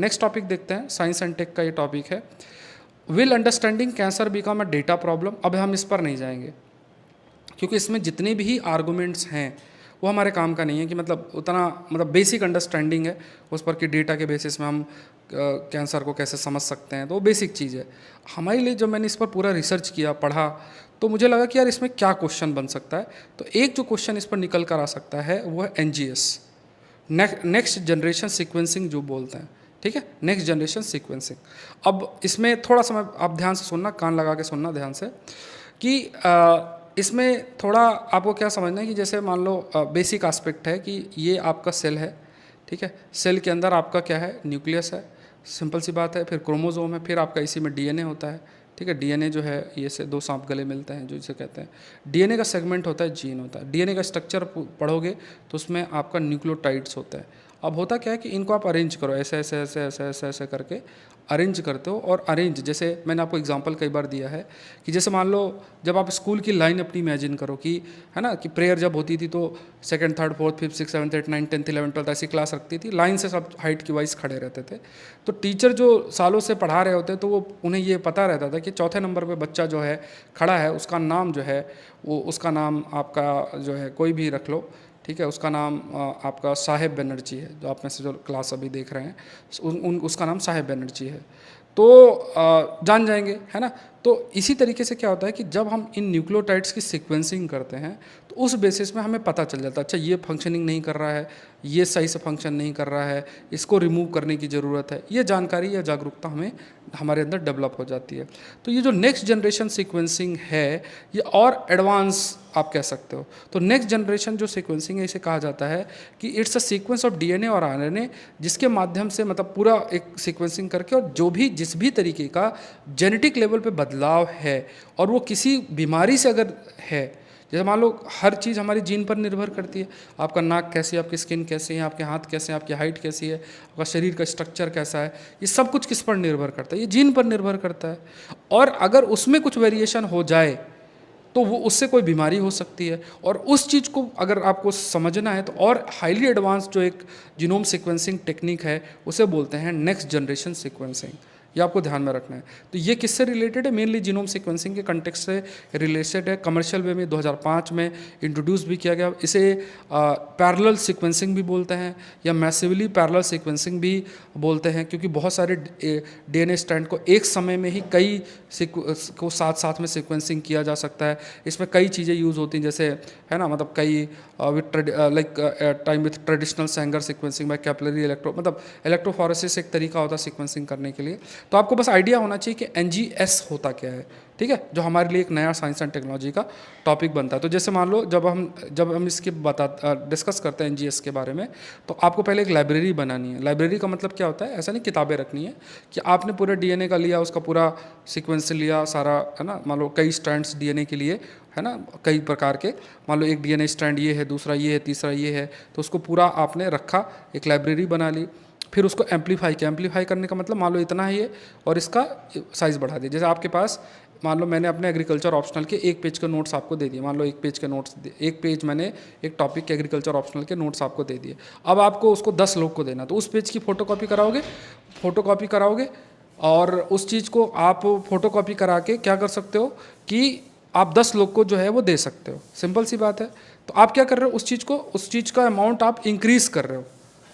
Next topic देखते हैं, science and tech का ये टॉपिक है। Will understanding cancer become a data problem. अब हम इस पर नहीं जाएंगे क्योंकि इसमें जितने भी आर्गूमेंट्स हैं वो हमारे काम का नहीं है कि मतलब उतना मतलब बेसिक अंडरस्टैंडिंग है उस पर कि डेटा के बेसिस में हम कैंसर को कैसे समझ सकते हैं, तो वो बेसिक चीज़ है हमारे लिए। जब मैंने इस पर पूरा रिसर्च किया, पढ़ा, तो मुझे लगा कि यार इसमें क्या क्वेश्चन बन सकता है। तो एक जो क्वेश्चन इस पर निकल कर आ सकता है वो है NGS, नेक्स्ट जनरेशन सीक्वेंसिंग जो बोलते हैं, ठीक है, नेक्स्ट जनरेशन सीक्वेंसिंग। अब इसमें थोड़ा सा आप ध्यान से सुनना, कान लगा के सुनना ध्यान से कि इसमें थोड़ा आपको क्या समझना है कि जैसे मान लो बेसिक एस्पेक्ट है कि ये आपका सेल है, ठीक है, सेल के अंदर आपका क्या है, न्यूक्लियस है, सिंपल सी बात है, फिर क्रोमोसोम है, फिर आपका इसी में DNA होता है, ठीक है। DNA जो है ये से दो सांप गले मिलते हैं जो इसे कहते हैं। DNA का सेगमेंट होता है, जीन होता है। DNA का स्ट्रक्चर पढ़ोगे तो उसमें आपका न्यूक्लियोटाइड्स होता है। अब होता क्या है कि इनको आप अरेंज करो, ऐसे ऐसे ऐसे ऐसे ऐसे ऐसे करके अरेंज करते हो। और अरेंज जैसे मैंने आपको एग्जांपल कई बार दिया है कि जैसे मान लो जब आप स्कूल की लाइन अपनी इमेजिन करो कि है ना, कि प्रेयर जब होती थी तो second, third, fourth, fifth, six, seventh, eight, nine, 10th, 11th, 12th ऐसी क्लास रखती थी, लाइन से सब हाइट की वाइज खड़े रहते थे। तो टीचर जो सालों से पढ़ा रहे होते तो वो उन्हें ये पता रहता था कि चौथे नंबर पे बच्चा जो है खड़ा है, उसका नाम जो है वो, उसका नाम आपका जो है कोई भी रख लो, ठीक है, उसका नाम आपका साहेब बनर्जी है। जो आप में से जो क्लास अभी देख रहे हैं उसका नाम साहेब बनर्जी है, तो जान जाएंगे, है ना। तो इसी तरीके से क्या होता है कि जब हम इन न्यूक्लियोटाइड्स की सीक्वेंसिंग करते हैं तो उस बेसिस में हमें पता चल जाता है, अच्छा ये फंक्शनिंग नहीं कर रहा है, ये सही से फंक्शन नहीं कर रहा है, इसको रिमूव करने की ज़रूरत है। ये जानकारी या जागरूकता हमें हमारे अंदर डेवलप हो जाती है। तो ये जो नेक्स्ट जनरेशन सीक्वेंसिंग है ये और एडवांस आप कह सकते हो। तो नेक्स्ट जनरेशन जो सीक्वेंसिंग है इसे कहा जाता है कि it's a sequence of DNA और RNA जिसके माध्यम से मतलब पूरा एक सीक्वेंसिंग करके और जो भी जिस भी तरीके का जेनेटिक लेवल पे बदलाव है और वो किसी बीमारी से अगर है, जैसे मान लो हर चीज़ हमारी जीन पर निर्भर करती है। आपका नाक कैसी है, आपकी स्किन कैसी है, आपके हाथ कैसे हैं, आपकी हाइट कैसी है, आपका शरीर का स्ट्रक्चर कैसा है, ये सब कुछ किस पर निर्भर करता है, ये जीन पर निर्भर करता है। और अगर उसमें कुछ वेरिएशन हो जाए तो वो उससे कोई बीमारी हो सकती है। और उस चीज़ को अगर आपको समझना है तो और हाईली एडवांस जो एक जीनोम सीक्वेंसिंग टेक्निक है उसे बोलते हैं नेक्स्ट जनरेशन सीक्वेंसिंग। ये आपको ध्यान में रखना है। तो ये किससे रिलेटेड है, मेनली जीनोम सीक्वेंसिंग के कंटेक्स्ट से रिलेटेड है। कमर्शियल वे में 2005 में इंट्रोड्यूस भी किया गया। इसे पैरेलल सीक्वेंसिंग भी बोलते हैं या मैसिवली पैरेलल सीक्वेंसिंग भी बोलते हैं, क्योंकि बहुत सारे DNA स्ट्रैंड को एक समय में ही कई को साथ साथ में सीक्वेंसिंग किया जा सकता है। इसमें कई चीज़ें यूज़ होती हैं, जैसे है ना, मतलब कई time with traditional Sanger sequencing by capillary electro, मतलब इलेक्ट्रोफोरेसिस एक तरीका होता है सीक्वेंसिंग करने के लिए। तो आपको बस आइडिया होना चाहिए कि NGS होता क्या है, ठीक है, जो हमारे लिए एक नया साइंस एंड टेक्नोलॉजी का टॉपिक बनता है। तो जैसे मान लो जब हम इसके डिस्कस करते हैं NGS के बारे में, तो आपको पहले एक लाइब्रेरी बनानी है। लाइब्रेरी का मतलब क्या होता है, ऐसा नहीं किताबें रखनी है कि आपने पूरे DNA का लिया, उसका पूरा सीक्वेंस लिया सारा, है ना, मान लो कई स्ट्रैंड्स DNA के लिए, है ना, कई प्रकार के, मान लो एक DNA स्ट्रैंड ये है, दूसरा ये है, तीसरा ये है, तो उसको पूरा आपने रखा, एक लाइब्रेरी बना ली। फिर उसको एम्पलीफाई किया। एम्पलीफाई करने का मतलब मान लो इतना ही है और इसका साइज़ बढ़ा दिया। जैसे आपके पास मान लो मैंने अपने एग्रीकल्चर ऑप्शनल के एक पेज के नोट्स आपको दे दिए, मान लो एक पेज के नोट्स, एक पेज मैंने एक टॉपिक के एग्रीकल्चर ऑप्शनल के नोट्स आपको दे दिए। अब आपको उसको 10 लोग को देना, तो उस पेज की फ़ोटोकॉपी कराओगे और उस चीज़ को आप फ़ोटोकॉपी करा के क्या कर सकते हो कि आप 10 लोग को जो है वो दे सकते हो। सिंपल सी बात है। तो आप क्या कर रहे हो, उस चीज़ का अमाउंट आप इंक्रीज़ कर रहे हो,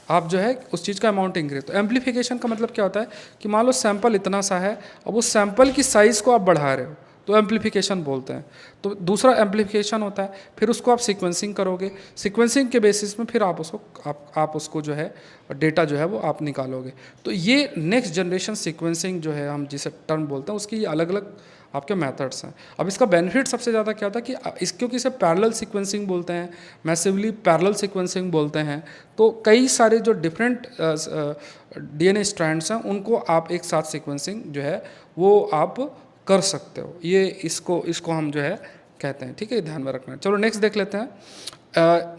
आप जो है उस चीज़ का अमाउंट इंक्रीज। तो एम्पलीफिकेशन का मतलब क्या होता है कि मान लो सैंपल इतना सा है, अब उस सैंपल की साइज़ को आप बढ़ा रहे हो, तो एम्पलीफिकेशन बोलते हैं। तो दूसरा एम्पलीफिकेशन होता है, फिर उसको आप सीक्वेंसिंग करोगे, सीक्वेंसिंग के बेसिस में फिर आप उसको जो है डेटा जो है वो आप निकालोगे। तो ये नेक्स्ट जनरेशन सीक्वेंसिंग जो है हम जिसे टर्म बोलते हैं, उसकी अलग अलग आपके मेथड्स हैं। अब इसका बेनिफिट सबसे ज़्यादा क्या होता है कि क्योंकि इसे पैरेलल सीक्वेंसिंग बोलते हैं, मैसिवली पैरेलल सीक्वेंसिंग बोलते हैं, तो कई सारे जो डिफरेंट DNA स्ट्रैंड्स हैं उनको आप एक साथ सीक्वेंसिंग जो है वो आप कर सकते हो। ये इसको हम जो है कहते हैं, ठीक है, ध्यान में रखना है। चलो नेक्स्ट देख लेते हैं।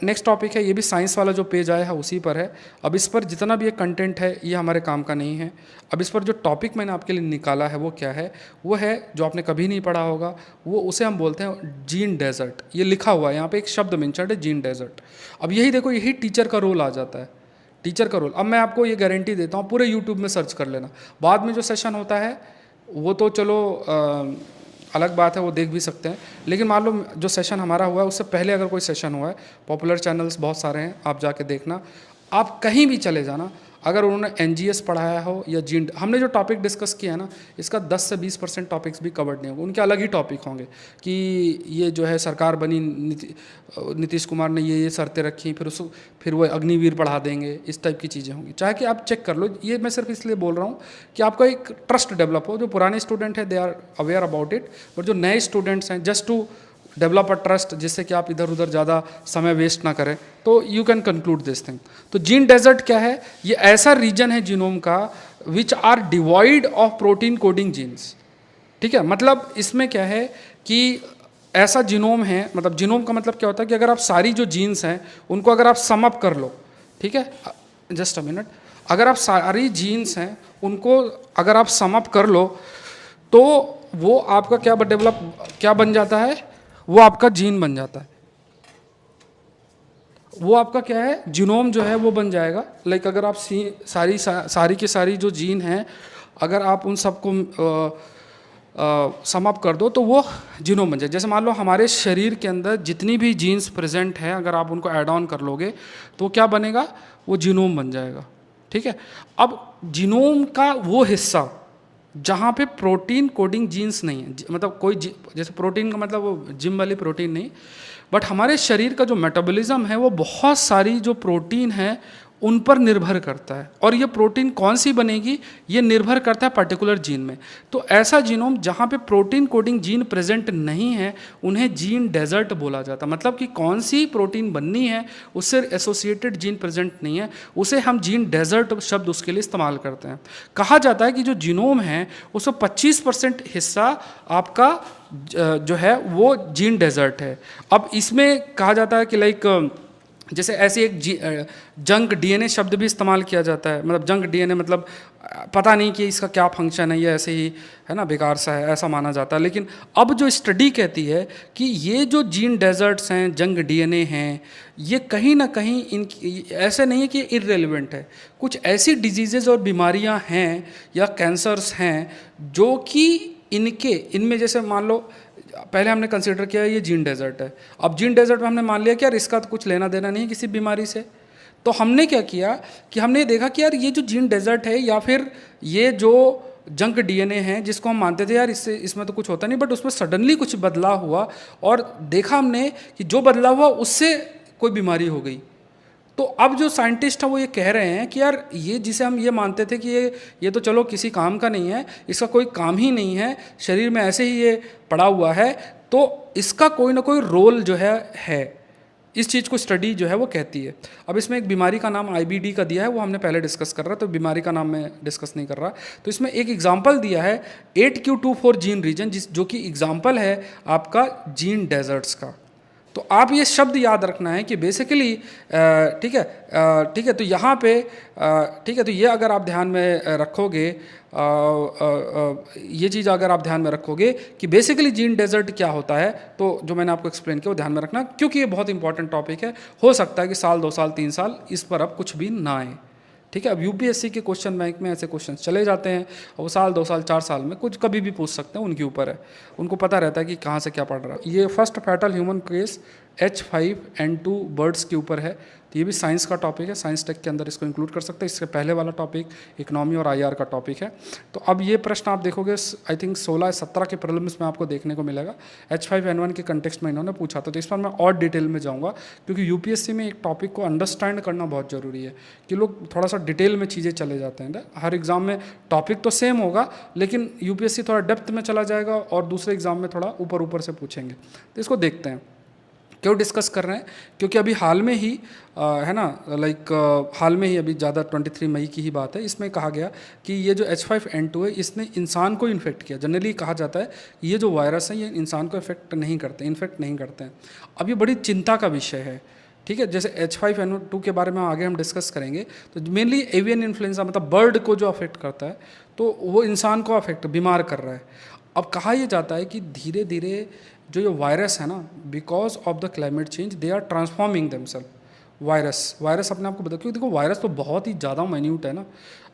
नेक्स्ट टॉपिक है, ये भी साइंस वाला जो पेज आया है उसी पर है। अब इस पर जितना भी ये कंटेंट है ये हमारे काम का नहीं है। अब इस पर जो टॉपिक मैंने आपके लिए निकाला है वो क्या है, वो है जो आपने कभी नहीं पढ़ा होगा, वो उसे हम बोलते हैं जीन डेजर्ट। ये लिखा हुआ है यहाँ पे, एक शब्द मेंशन्ड है, जीन डेजर्ट। अब यही देखो, यही टीचर का रोल आ जाता है। टीचर का रोल, अब मैं आपको ये गारंटी देता हूँ, पूरे यूट्यूब में सर्च कर लेना, बाद में जो सेशन होता है वो तो चलो अलग बात है, वो देख भी सकते हैं, लेकिन मान लो जो सेशन हमारा हुआ है उससे पहले अगर कोई सेशन हुआ है, पॉपुलर चैनल्स बहुत सारे हैं, आप जाके देखना, आप कहीं भी चले जाना, अगर उन्होंने एनजीएस पढ़ाया हो या जीन, हमने जो टॉपिक डिस्कस किया है ना, इसका 10 से 20% टॉपिक्स भी कवर्ड नहीं होंगे, उनके अलग ही टॉपिक होंगे कि ये जो है सरकार बनी, नीतीश कुमार ने ये शर्तें रखी, फिर वो अग्निवीर पढ़ा देंगे, इस टाइप की चीज़ें होंगी, चाहे कि आप चेक कर लो। ये मैं सिर्फ इसलिए बोल रहा हूँ कि आपका एक ट्रस्ट डेवलप हो, जो पुराने स्टूडेंट हैं they are aware about it, but जो नए स्टूडेंट्स हैं just to develop a trust, जिससे कि आप इधर उधर ज़्यादा समय वेस्ट ना करें, तो you can conclude this thing. तो जीन डेजर्ट क्या है? ये ऐसा रीजन है जीनोम का which are devoid of protein coding genes. ठीक है, मतलब इसमें क्या है कि ऐसा जीनोम है, मतलब जीनोम का मतलब क्या होता है कि अगर आप सारी जो जीन्स हैं उनको अगर आप सम अप कर लो, ठीक है, जस्ट अ मिनट, अगर आप सारी जीन्स हैं उनको अगर आप सम अप कर लो तो वो आपका क्या बन जाता है, वो आपका जीन बन जाता है, वो आपका क्या है, जीनोम जो है वो बन जाएगा। लाइक अगर आप सारी की सारी जो जीन हैं अगर आप उन सबको सम अप कर दो तो वो जीनोम बन जाए। जैसे मान लो हमारे शरीर के अंदर जितनी भी जीन्स प्रेजेंट हैं अगर आप उनको ऐड ऑन कर लोगे तो क्या बनेगा, वो जीनोम बन जाएगा। ठीक है, अब जीनोम का वो हिस्सा जहाँ पे प्रोटीन कोडिंग जीन्स नहीं है, मतलब जैसे प्रोटीन का मतलब वो जिम वाली प्रोटीन नहीं, बट हमारे शरीर का जो मेटाबॉलिज्म है वो बहुत सारी जो प्रोटीन है उन पर निर्भर करता है, और ये प्रोटीन कौन सी बनेगी ये निर्भर करता है पर्टिकुलर जीन में। तो ऐसा जीनोम जहाँ पे प्रोटीन कोडिंग जीन प्रेजेंट नहीं है उन्हें जीन डेजर्ट बोला जाता है, मतलब कि कौन सी प्रोटीन बननी है उससे एसोसिएटेड जीन प्रेजेंट नहीं है, उसे हम जीन डेजर्ट शब्द उसके लिए इस्तेमाल करते हैं। कहा जाता है कि जो जीनोम है उसमें 25% हिस्सा आपका जो है वो जीन डेजर्ट है। अब इसमें कहा जाता है कि लाइक जैसे ऐसे एक जंक डीएनए शब्द भी इस्तेमाल किया जाता है, मतलब जंक डीएनए मतलब पता नहीं कि इसका क्या फंक्शन है, ये ऐसे ही है ना, बेकार सा है ऐसा माना जाता है। लेकिन अब जो स्टडी कहती है कि ये जो जीन डेजर्ट्स हैं, जंक डीएनए हैं, ये कहीं ना कहीं ऐसे नहीं है कि इररेलेवेंट है, कुछ ऐसी डिजीज़ेज और बीमारियां हैं या कैंसर्स हैं जो कि इनमें जैसे मान लो पहले हमने कंसीडर किया ये जीन डेजर्ट है, अब जीन डेजर्ट में हमने मान लिया कि यार इसका तो कुछ लेना देना नहीं है किसी बीमारी से, तो हमने क्या किया कि हमने देखा कि यार ये जो जीन डेजर्ट है या फिर ये जो जंक डीएनए है जिसको हम मानते थे यार इसमें तो कुछ होता नहीं, बट उसमें सडनली कुछ बदलाव हुआ और देखा हमने कि जो बदलाव हुआ उससे कोई बीमारी हो गई। तो अब जो साइंटिस्ट हैं वो ये कह रहे हैं कि यार ये जिसे हम ये मानते थे कि ये तो चलो किसी काम का नहीं है, इसका कोई काम ही नहीं है, शरीर में ऐसे ही ये पड़ा हुआ है, तो इसका कोई ना कोई रोल जो है इस चीज़ को स्टडी जो है वो कहती है। अब इसमें एक बीमारी का नाम IBD का दिया है, वो हमने पहले डिस्कस कर रहा है, तो बीमारी का नाम मैं डिस्कस नहीं कर रहा। तो इसमें एक एग्जांपल दिया है 8q24 जीन रीजन, जो कि एग्जांपल है आपका जीन डेजर्ट्स का। तो आप ये शब्द याद रखना है कि बेसिकली ठीक है, तो यहाँ पे ठीक है, तो ये अगर आप ध्यान में रखोगे, ये चीज़ अगर आप ध्यान में रखोगे कि बेसिकली जीन डेजर्ट क्या होता है, तो जो मैंने आपको एक्सप्लेन किया वो ध्यान में रखना, क्योंकि ये बहुत इंपॉर्टेंट टॉपिक है। हो सकता है कि साल 2 साल 3 साल इस पर अब कुछ भी ना आए। ठीक है, अब यूपीएससी के क्वेश्चन बैंक में ऐसे क्वेश्चन चले जाते हैं, और वो साल 2 साल 4 साल में कुछ कभी भी पूछ सकते हैं, उनके ऊपर है, उनको पता रहता है कि कहाँ से क्या पढ़ रहा है। ये first fatal human case H5N2 birds के ऊपर है, तो ये भी साइंस का टॉपिक है, साइंस टेक के अंदर इसको इंक्लूड कर सकते हैं। इससे पहले वाला टॉपिक इकोनॉमी और IR का टॉपिक है। तो अब ये प्रश्न आप देखोगे आई थिंक 16-17 के प्रीलिम्स में आपको देखने को मिलेगा, H5N1 के कंटेक्स्ट में इन्होंने पूछा था। तो इस पर मैं और डिटेल में जाऊँगा, क्योंकि यूपीएससी में एक टॉपिक को अंडरस्टैंड करना बहुत ज़रूरी है, कि लोग थोड़ा सा डिटेल में चीज़ें चले जाते हैं। हर एग्ज़ाम में टॉपिक तो सेम होगा, लेकिन यूपीएससी थोड़ा डेप्थ में चला जाएगा और दूसरे एग्ज़ाम में थोड़ा ऊपर ऊपर से पूछेंगे। तो इसको देखते हैं क्यों डिस्कस कर रहे हैं, क्योंकि अभी हाल में ही है ना, लाइक हाल में ही अभी ज़्यादा 23 मई की ही बात है, इसमें कहा गया कि ये जो H5N2 है इसने इंसान को इन्फेक्ट किया। जनरली कहा जाता है ये जो वायरस है ये इंसान को इन्फेक्ट नहीं करते हैं। अब ये बड़ी चिंता का विषय है। ठीक है, जैसे H5N2 के बारे में आगे हम डिस्कस करेंगे, तो मेनली एवियन इन्फ्लुएंजा मतलब बर्ड को जो अफेक्ट करता है, तो वो इंसान को बीमार कर रहा है। अब कहा यह जाता है कि धीरे धीरे जो ये वायरस है ना, because of the climate change they are transforming themselves, virus अपने आप को बता, क्योंकि देखो वायरस तो बहुत ही ज़्यादा माइन्यूट है ना।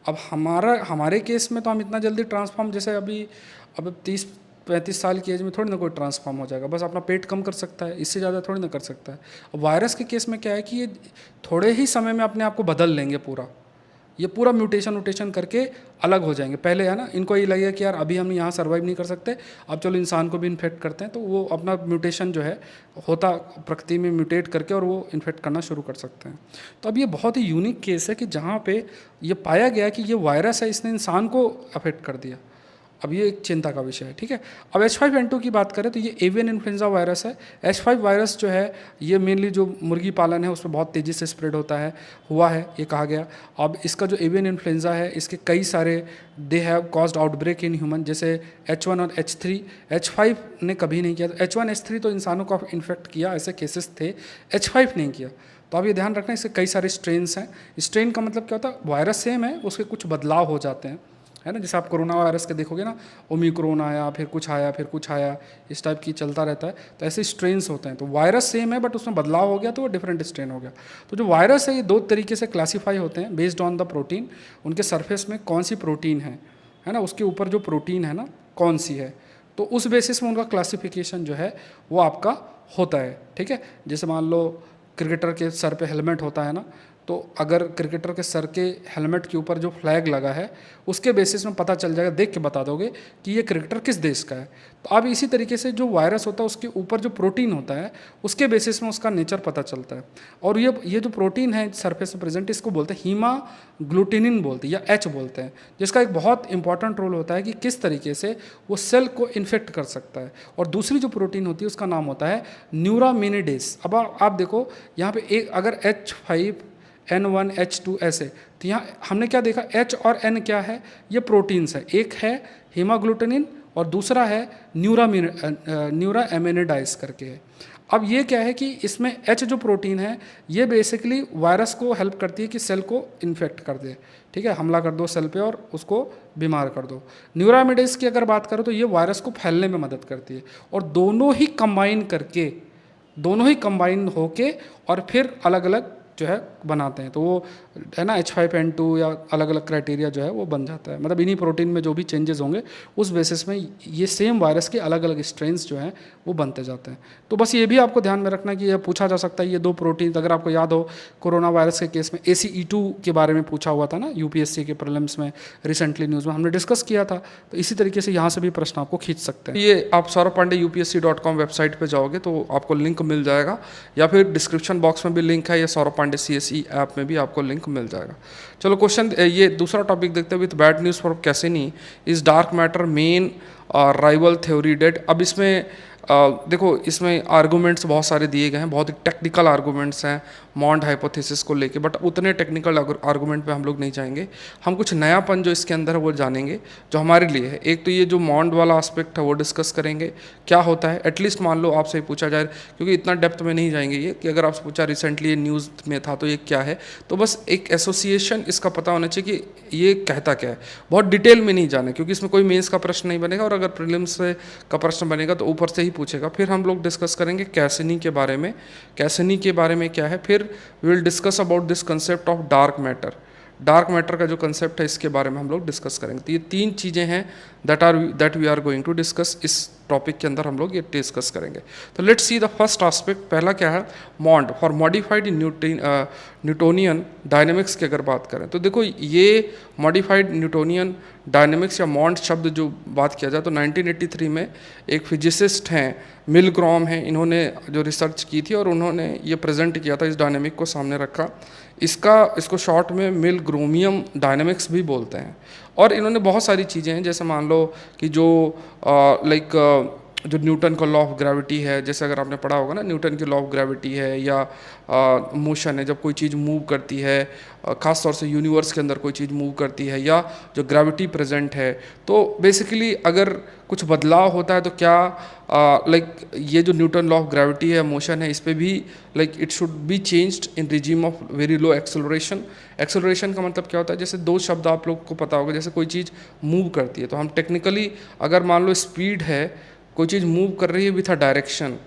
अब हमारे केस में तो हम इतना जल्दी ट्रांसफॉर्म, जैसे अब 30-35 साल की एज में थोड़ी ना कोई ट्रांसफॉर्म हो जाएगा, बस अपना पेट कम कर सकता है, इससे ज़्यादा थोड़ी ना कर सकता है। अब वायरस के केस में क्या है कि ये थोड़े ही समय में अपने आप को बदल लेंगे पूरा, ये पूरा म्यूटेशन करके अलग हो जाएंगे। पहले है ना, इनको ये लगेगा कि यार अभी हम यहाँ सर्वाइव नहीं कर सकते, अब चलो इंसान को भी इन्फेक्ट करते हैं, तो वो अपना म्यूटेशन जो है होता प्रकृति में म्यूटेट करके और वो इन्फेक्ट करना शुरू कर सकते हैं। तो अब ये बहुत ही यूनिक केस है कि जहाँ पे ये पाया गया कि ये वायरस है, इसने इंसान को अफेक्ट कर दिया। अब ये एक चिंता का विषय है, ठीक है। अब H5N2 की बात करें तो ये एवियन इन्फ्लुएंजा वायरस है। H5 वायरस जो है ये मेनली जो मुर्गी पालन है उसमें बहुत तेज़ी से स्प्रेड हुआ है ये कहा गया। अब इसका जो एवियन इन्फ्लुएंजा है इसके कई सारे they have caused outbreak in human, जैसे H1 और H3। H5 ने कभी नहीं किया, तो H1 H3 तो इंसानों को इन्फेक्ट किया, ऐसे केसेस थे, H5 नहीं किया। तो आप ये ध्यान रखना, इसके कई सारे स्ट्रेन्स हैं। स्ट्रेन का मतलब क्या होता है, वायरस सेम है, उसके कुछ बदलाव हो जाते हैं, है ना। जैसे आप कोरोना वायरस के देखोगे ना, ओमिक्रोन आया, फिर कुछ आया, इस टाइप की चलता रहता है। तो ऐसे स्ट्रेन्स होते हैं, तो वायरस सेम है बट उसमें बदलाव हो गया तो वो डिफरेंट स्ट्रेन हो गया। तो जो वायरस है ये दो तरीके से क्लासीफाई होते हैं बेस्ड ऑन द प्रोटीन, उनके सरफेस में कौन सी प्रोटीन है ना, उसके ऊपर जो प्रोटीन है ना कौन सी है, तो उस बेसिस में उनका क्लासिफिकेशन जो है वो आपका होता है, ठीक है। जैसे मान लो क्रिकेटर के सर पे हेलमेट होता है ना, तो अगर क्रिकेटर के सर के हेलमेट के ऊपर जो फ्लैग लगा है उसके बेसिस में पता चल जाएगा, देख के बता दोगे कि ये क्रिकेटर किस देश का है। तो अब इसी तरीके से जो वायरस होता है उसके ऊपर जो प्रोटीन होता है उसके बेसिस में उसका नेचर पता चलता है। और ये जो प्रोटीन है सरफेस में प्रेजेंट, इसको बोलते हैं हीमाग्लूटिनिन बोलते हैं या H बोलते हैं, जिसका एक बहुत इंपॉर्टेंट रोल होता है कि किस तरीके से वो सेल को इन्फेक्ट कर सकता है। और दूसरी जो प्रोटीन होती है उसका नाम होता है न्यूरामिनिडेज। अब आप देखो यहाँ पे एक अगर H5N1 H2 ऐसे, तो यहाँ हमने क्या देखा, H और N क्या है, ये प्रोटीन्स है। एक है हीमाग्लूटिनिन और दूसरा है न्यूराएमिनिडाइज करके है। अब ये क्या है कि इसमें H जो प्रोटीन है ये बेसिकली वायरस को हेल्प करती है कि सेल को इन्फेक्ट कर दे, ठीक है, हमला कर दो सेल पे और उसको बीमार कर दो। न्यूरामिडेज की अगर बात करो तो ये वायरस को फैलने में मदद करती है। और दोनों ही कंबाइन होके और फिर अलग अलग जो है बनाते हैं, तो वो है ना H5N2 या अलग अलग क्राइटेरिया जो है वो बन जाता है। मतलब इन्हीं प्रोटीन में जो भी चेंजेस होंगे उस बेसिस में ये सेम वायरस के अलग अलग स्ट्रेन्स जो हैं वो बनते जाते हैं। तो बस ये भी आपको ध्यान में रखना कि यह पूछा जा सकता है ये दो प्रोटीन, अगर आपको याद हो कोरोना वायरस के केस में ACE2 के बारे में पूछा हुआ था ना UPSC के प्रीलिम्स में, रिसेंटली न्यूज़ में हमने डिस्कस किया था। तो इसी तरीके से यहाँ से भी प्रश्न आपको खींच सकते हैं। ये आप सौरभ पांडे UPSC.com वेबसाइट पर जाओगे तो आपको लिंक मिल जाएगा, या फिर डिस्क्रिप्शन बॉक्स में भी लिंक है, या सौरभ पांडे CSE ऐप में भी आपको लिंक मिल जाएगा। चलो क्वेश्चन ये दूसरा टॉपिक देखते हैं। With bad news for Cassini, is dark matter main rival theory dead. अब इसमें देखो इसमें आर्गूमेंट्स बहुत सारे दिए गए हैं, बहुत ही टेक्निकल आर्गूमेंट्स हैं मॉन्ड हाइपोथेसिस को लेके, बट उतने टेक्निकल आर्गूमेंट पे हम लोग नहीं जाएंगे। हम कुछ नयापन जो इसके अंदर है वो जानेंगे जो हमारे लिए है। एक तो ये जो मॉन्ड वाला एस्पेक्ट है वो डिस्कस करेंगे, क्या होता है। एटलीस्ट मान लो आपसे पूछा जाए, क्योंकि इतना डेप्थ में नहीं जाएंगे ये, कि अगर आपसे पूछा रिसेंटली ये न्यूज़ में था तो ये क्या है, तो बस एक एसोसिएशन इसका पता होना चाहिए कि ये कहता क्या है। बहुत डिटेल में नहीं जाना, क्योंकि इसमें कोई मेंस का प्रश्न नहीं बनेगा, और अगर प्रीलिम्स का प्रश्न बनेगा तो ऊपर से ही पूछेगा। फिर हम लोग डिस्कस करेंगे कैसिनी के बारे में, कैसिनी के बारे में क्या है। फिर we will discuss about this concept of dark matter. Dark matter का जो कंसेप्ट है इसके बारे में हम लोग डिस्कस करेंगे। तो ये तीन चीज़ें हैं that we are going to discuss, इस टॉपिक के अंदर हम लोग ये डिस्कस करेंगे। तो let's see the first aspect. पहला क्या है, MOND for modified Newtonian dynamics की अगर बात करें तो देखो ये मॉडिफाइड न्यूटोनियन डायनेमिक्स या मॉन्ड शब्द जो बात किया जाए तो 1983 में एक फिजिसिस्ट हैं मिलग्रॉम हैं, इन्होंने जो रिसर्च की थी और उन्होंने ये प्रेजेंट किया था, इस डायनेमिक को सामने रखा। इसको शॉर्ट में मिलग्रोमियम डायनेमिक्स भी बोलते हैं। और इन्होंने बहुत सारी चीज़ें हैं, जैसे मान लो कि जो जो न्यूटन का लॉ ऑफ ग्रेविटी है, जैसे अगर आपने पढ़ा होगा ना न्यूटन की लॉ ऑफ ग्रेविटी है, या मोशन है, जब कोई चीज़ मूव करती है, ख़ास तौर से यूनिवर्स के अंदर कोई चीज़ मूव करती है, या जो ग्रेविटी प्रेजेंट है, तो बेसिकली अगर कुछ बदलाव होता है तो क्या ये जो न्यूटन लॉ ऑफ ग्रेविटी है, मोशन है, इस पर भी it should be changed in regime of very low acceleration. Acceleration का मतलब क्या होता है, जैसे दो शब्द आप लोग को पता होगा, जैसे कोई चीज़ मूव करती है तो हम टेक्निकली अगर मान लो स्पीड है, कोई चीज़ मूव कर रही है विथ अ डायरेक्शन,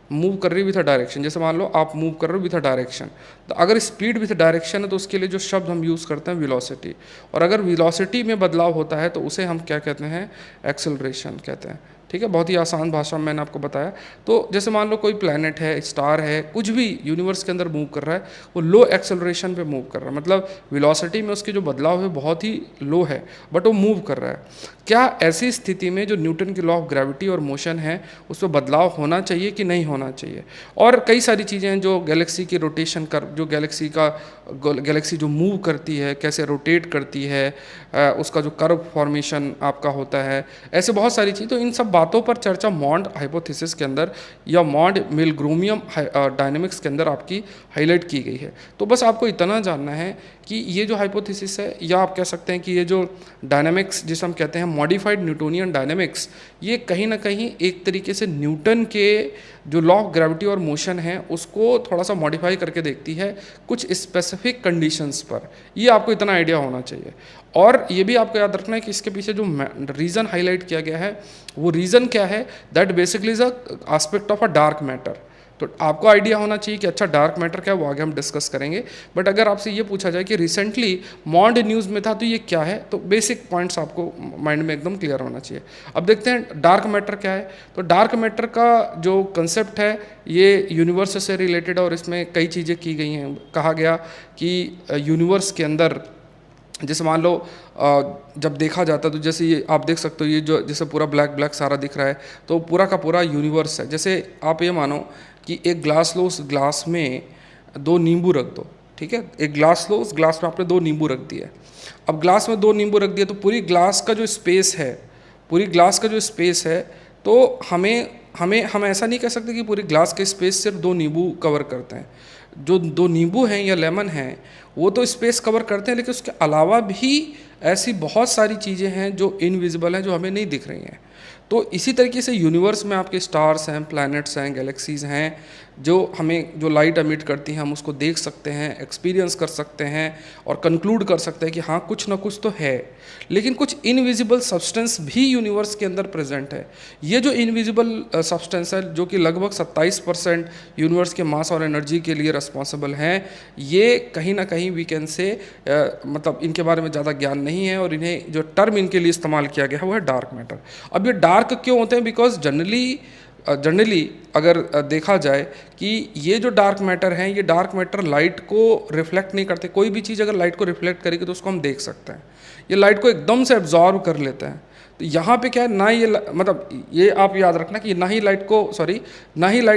मूव कर रही है विथ अ डायरेक्शन, जैसे मान लो आप मूव कर रहे हो विथ अ डायरेक्शन, तो अगर स्पीड विथ डायरेक्शन है तो उसके लिए जो शब्द हम यूज़ करते हैं वेलोसिटी, और अगर वेलोसिटी में बदलाव होता है तो उसे हम क्या कहते हैं, एक्सेलरेशन कहते हैं। ठीक है, बहुत ही आसान भाषा में मैंने आपको बताया। तो जैसे मान लो कोई प्लैनेट है, स्टार है, कुछ भी यूनिवर्स के अंदर मूव कर रहा है, वो लो एक्सेलरेशन पे मूव कर रहा है, मतलब वेलोसिटी में उसके जो बदलाव है बहुत ही लो है, बट वो मूव कर रहा है। क्या ऐसी स्थिति में जो न्यूटन की लॉ ऑफ ग्रेविटी और मोशन है उस पर बदलाव होना चाहिए कि नहीं होना चाहिए? और कई सारी चीज़ें हैं जो गैलेक्सी की रोटेशन कर, जो गैलेक्सी जो मूव करती है, कैसे रोटेट करती है, उसका जो कर्व फॉर्मेशन आपका होता है, ऐसे बहुत सारी चीज़। तो इन सब बातों पर चर्चा मॉन्ड हाइपोथेसिस के अंदर या मॉन्ड मिलग्रोमियम डायनेमिक्स के अंदर आपकी हाईलाइट की गई है। तो बस आपको इतना जानना है कि ये जो हाइपोथेसिस है, या आप कह सकते हैं कि ये जो डायनेमिक्स जिसे हम कहते हैं मॉडिफाइड न्यूटोनियन डायनेमिक्स, ये कहीं ना कहीं एक तरीके से न्यूटन के जो लॉ ऑफ ग्रेविटी और मोशन है उसको थोड़ा सा मॉडिफाई करके देखती है कुछ स्पेसिफिक कंडीशंस पर। ये आपको इतना आइडिया होना चाहिए। और ये भी आपको याद रखना है कि इसके पीछे जो रीज़न हाईलाइट किया गया है, वो रीज़न क्या है, that basically is a aspect of a dark matter. तो आपको आइडिया होना चाहिए कि अच्छा डार्क मैटर क्या है, वो आगे हम डिस्कस करेंगे। बट अगर आपसे ये पूछा जाए कि रिसेंटली मॉन्ड न्यूज़ में था तो ये क्या है, तो बेसिक पॉइंट्स आपको माइंड में एकदम क्लियर होना चाहिए। अब देखते हैं डार्क मैटर क्या है। तो डार्क मैटर का जो कंसेप्ट है ये यूनिवर्स से रिलेटेड, और इसमें कई चीज़ें की गई हैं। कहा गया कि यूनिवर्स के अंदर जैसे मान लो जब देखा जाता है तो जैसे ये आप देख सकते हो, ये जो जैसे पूरा ब्लैक ब्लैक सारा दिख रहा है, तो पूरा का पूरा यूनिवर्स है। जैसे आप ये मानो कि एक ग्लास लो, उस ग्लास में 2 नींबू रख दो। ठीक है, एक ग्लास लो, उस ग्लास में आपने 2 नींबू रख दिए। अब ग्लास में 2 नींबू रख दिए तो पूरी ग्लास का जो स्पेस है, पूरी ग्लास का जो स्पेस है, तो हमें हमें हम ऐसा नहीं कह सकते कि पूरी ग्लास के स्पेस सिर्फ 2 नींबू कवर करते हैं। जो 2 नींबू हैं या लेमन हैं वो तो स्पेस कवर करते हैं, लेकिन उसके अलावा भी ऐसी बहुत सारी चीज़ें हैं जो इनविजिबल हैं, जो हमें नहीं दिख रही हैं। तो इसी तरीके से यूनिवर्स में आपके स्टार्स हैं, प्लैनेट्स हैं, गैलेक्सीज़ हैं, जो हमें जो लाइट एमिट करती हैं हम उसको देख सकते हैं, एक्सपीरियंस कर सकते हैं और कंक्लूड कर सकते हैं कि हाँ कुछ ना कुछ तो है। लेकिन कुछ इनविजिबल सब्सटेंस भी यूनिवर्स के अंदर प्रेजेंट है। ये जो इनविजिबल सब्सटेंस है, जो कि लगभग 27% यूनिवर्स के मास और एनर्जी के लिए रिस्पॉन्सिबल हैं, ये कहीं ना कहीं वी कैन से मतलब इनके बारे में ज़्यादा ज्ञान नहीं है, और इन्हें जो टर्म इनके लिए इस्तेमाल किया गया है वो है डार्क मैटर। अब ये डार्क क्यों होते हैं? बिकॉज जनरली अगर देखा जाए कि ये जो डार्क मैटर हैं, ये डार्क मैटर लाइट को रिफ्लेक्ट नहीं करते। कोई भी चीज़ अगर लाइट को रिफ्लेक्ट करेगी तो उसको हम देख सकते हैं। ये लाइट को एकदम से एब्जॉर्ब कर लेते हैं। तो यहाँ पे क्या है, ना ये मतलब ये आप याद रखना कि ना ही लाइट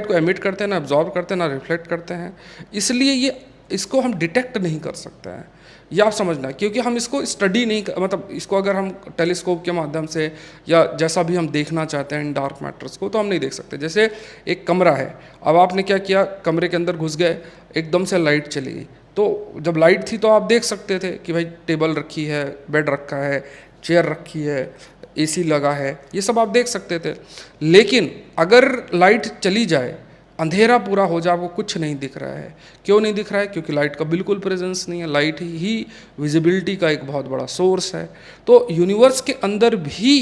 को एमिट करते हैं, ना एब्जॉर्ब करते हैं, ना रिफ्लेक्ट करते हैं। इसलिए ये इसको हम डिटेक्ट नहीं कर सकते हैं, ये आप समझना। क्योंकि हम इसको स्टडी नहीं मतलब इसको अगर हम टेलीस्कोप के माध्यम से या जैसा भी हम देखना चाहते हैं इन डार्क मैटर्स को, तो हम नहीं देख सकते। जैसे एक कमरा है, अब आपने क्या किया, कमरे के अंदर घुस गए, एकदम से लाइट चली गई। तो जब लाइट थी तो आप देख सकते थे कि भाई टेबल रखी है, बेड रखा है, चेयर रखी है, एसी लगा है, ये सब आप देख सकते थे। लेकिन अगर लाइट चली जाए, अंधेरा पूरा हो जाए, आपको कुछ नहीं दिख रहा है। क्यों नहीं दिख रहा है? क्योंकि लाइट का बिल्कुल प्रेजेंस नहीं है। लाइट ही विजिबिलिटी का एक बहुत बड़ा सोर्स है। तो यूनिवर्स के अंदर भी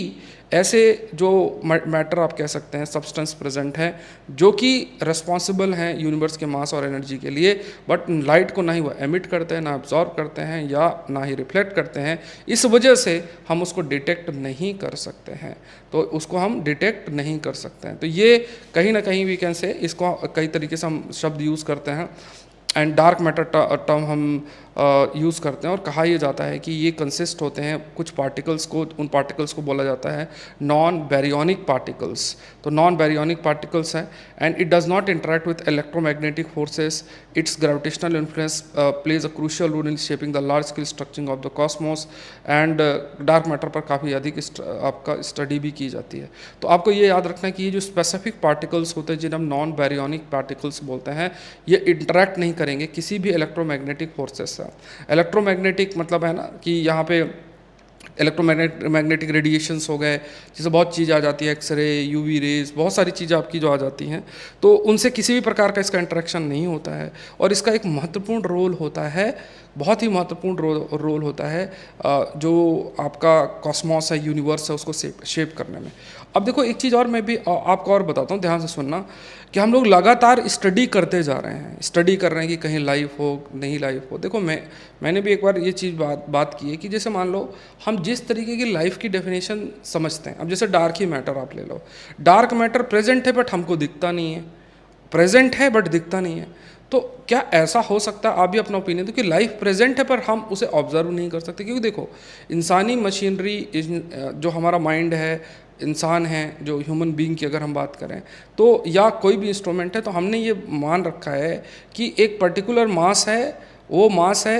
ऐसे जो मैटर आप कह सकते हैं सब्सटेंस प्रेजेंट हैं, जो कि रिस्पॉन्सिबल हैं यूनिवर्स के मास और एनर्जी के लिए, बट लाइट को ना ही वो एमिट करते हैं, ना एब्जॉर्ब करते हैं, या ना ही रिफ्लेक्ट करते हैं। इस वजह से हम उसको डिटेक्ट नहीं कर सकते हैं, तो उसको हम डिटेक्ट नहीं कर सकते हैं। तो ये कहीं ना कहीं वी कैन से, इसको कई तरीके से हम शब्द यूज़ करते हैं, एंड डार्क मैटर टर्म हम यूज़ करते हैं। और कहा यह जाता है कि ये कंसिस्ट होते हैं कुछ पार्टिकल्स को, उन पार्टिकल्स को बोला जाता है नॉन बैरियोनिक पार्टिकल्स। तो नॉन बैरियोनिक पार्टिकल्स हैं, and it does not interact with electromagnetic forces. Its gravitational influence plays a crucial role in shaping the large scale structuring of the cosmos. And dark matter पर काफ़ी अधिक आपका study भी की जाती है। तो आपको ये याद रखना है कि ये जो स्पेसिफिक पार्टिकल्स होते हैं जिन्हें हम नॉन बैरियोनिक पार्टिकल्स बोलते हैं, ये इंटरेक्ट नहीं करेंगे किसी भी इलेक्ट्रोमैग्नेटिक फोर्सेस से। इलेक्ट्रोमैग्नेटिक मतलब है ना कि यहाँ पे इलेक्ट्रोमैग्नेटिक रेडिएशंस हो गए, जैसे बहुत चीज़ आ जाती है, एक्सरे, यूवी रेज, बहुत सारी चीज़ें आपकी जो आ जाती हैं, तो उनसे किसी भी प्रकार का इसका इंटरेक्शन नहीं होता है। और इसका एक महत्वपूर्ण रोल होता है बहुत ही महत्वपूर्ण रोल होता है जो आपका कॉस्मॉस है, यूनिवर्स है, उसको शेप करने में। अब देखो एक चीज़ और मैं भी आपको और बताता हूँ, ध्यान से सुनना, कि हम लोग लगातार स्टडी करते जा रहे हैं, स्टडी कर रहे हैं कि कहीं लाइफ हो, नहीं लाइफ हो। देखो मैंने भी एक बार ये चीज़ बात की है कि जैसे मान लो हम जिस तरीके की लाइफ की डेफिनेशन समझते हैं, अब जैसे डार्क ही मैटर आप ले लो, डार्क मैटर प्रेजेंट है बट हमको दिखता नहीं है, प्रेजेंट है बट दिखता नहीं है। तो क्या ऐसा हो सकता है, आप भी अपना ओपिनियन दो, कि लाइफ प्रेजेंट है पर हम उसे ऑब्जर्व नहीं कर सकते? क्योंकि देखो इंसानी मशीनरी, जो हमारा माइंड है, इंसान है, जो ह्यूमन बीइंग की अगर हम बात करें तो, या कोई भी इंस्ट्रूमेंट है, तो हमने ये मान रखा है कि एक पर्टिकुलर मास है, वो मास है,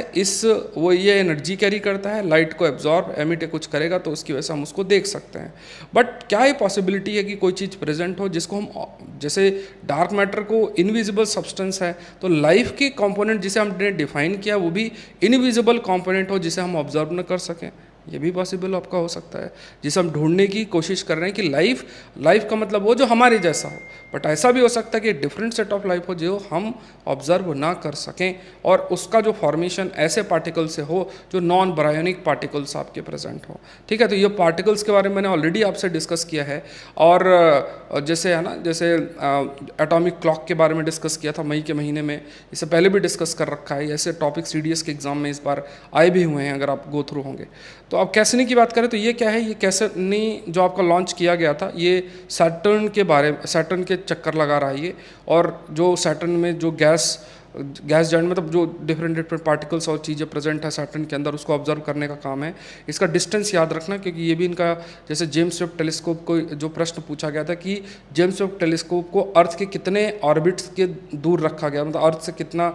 वो ये एनर्जी कैरी करता है, लाइट को एब्जॉर्ब एमिट कुछ करेगा, तो उसकी वजह से हम उसको देख सकते हैं। बट क्या ये पॉसिबिलिटी है कि कोई चीज़ प्रेजेंट हो जिसको हम, जैसे डार्क मैटर को इनविजिबल सब्सटेंस है, तो लाइफ की कंपोनेंट जिसे हमने डिफाइन किया वो भी इनविजिबल कंपोनेंट हो जिसे हम ऑब्जर्व न कर सकें? ये भी पॉसिबल आपका हो सकता है, जिसे हम ढूंढने की कोशिश कर रहे हैं कि लाइफ का मतलब वो जो हमारे जैसा हो। बट ऐसा भी हो सकता है कि डिफरेंट सेट ऑफ लाइफ हो जो हम ऑब्जर्व ना कर सकें, और उसका जो फॉर्मेशन ऐसे पार्टिकल से हो जो नॉन बायोनिक पार्टिकल्स आपके प्रेजेंट हो। ठीक है, तो ये पार्टिकल्स के बारे में मैंने ऑलरेडी आपसे डिस्कस किया है, और जैसे है ना, जैसे एटॉमिक क्लॉक के बारे में डिस्कस किया था मई के महीने में, इससे पहले भी डिस्कस कर रखा है। ऐसे टॉपिक CDS के एग्जाम में इस बार आए भी हुए हैं, अगर आप गो थ्रू होंगे। तो अब कैसनी की बात करें तो ये क्या है, ये कैसनी जो आपका लॉन्च किया गया था, ये सैटर्न के चक्कर लगा रहा है ये, और जो सैटर्न में जो गैस जाइंट, मतलब जो डिफरेंट पार्टिकल्स और चीज़ें प्रेजेंट है सैटर्न के अंदर, उसको ऑब्जर्व करने का काम है। इसका डिस्टेंस याद रखना, क्योंकि ये भी इनका, जैसे जेम्स वेब टेलीस्कोप को जो प्रश्न पूछा गया था कि जेम्स वेब टेलीस्कोप को अर्थ के कितने ऑर्बिट्स के दूर रखा गया, मतलब अर्थ से कितना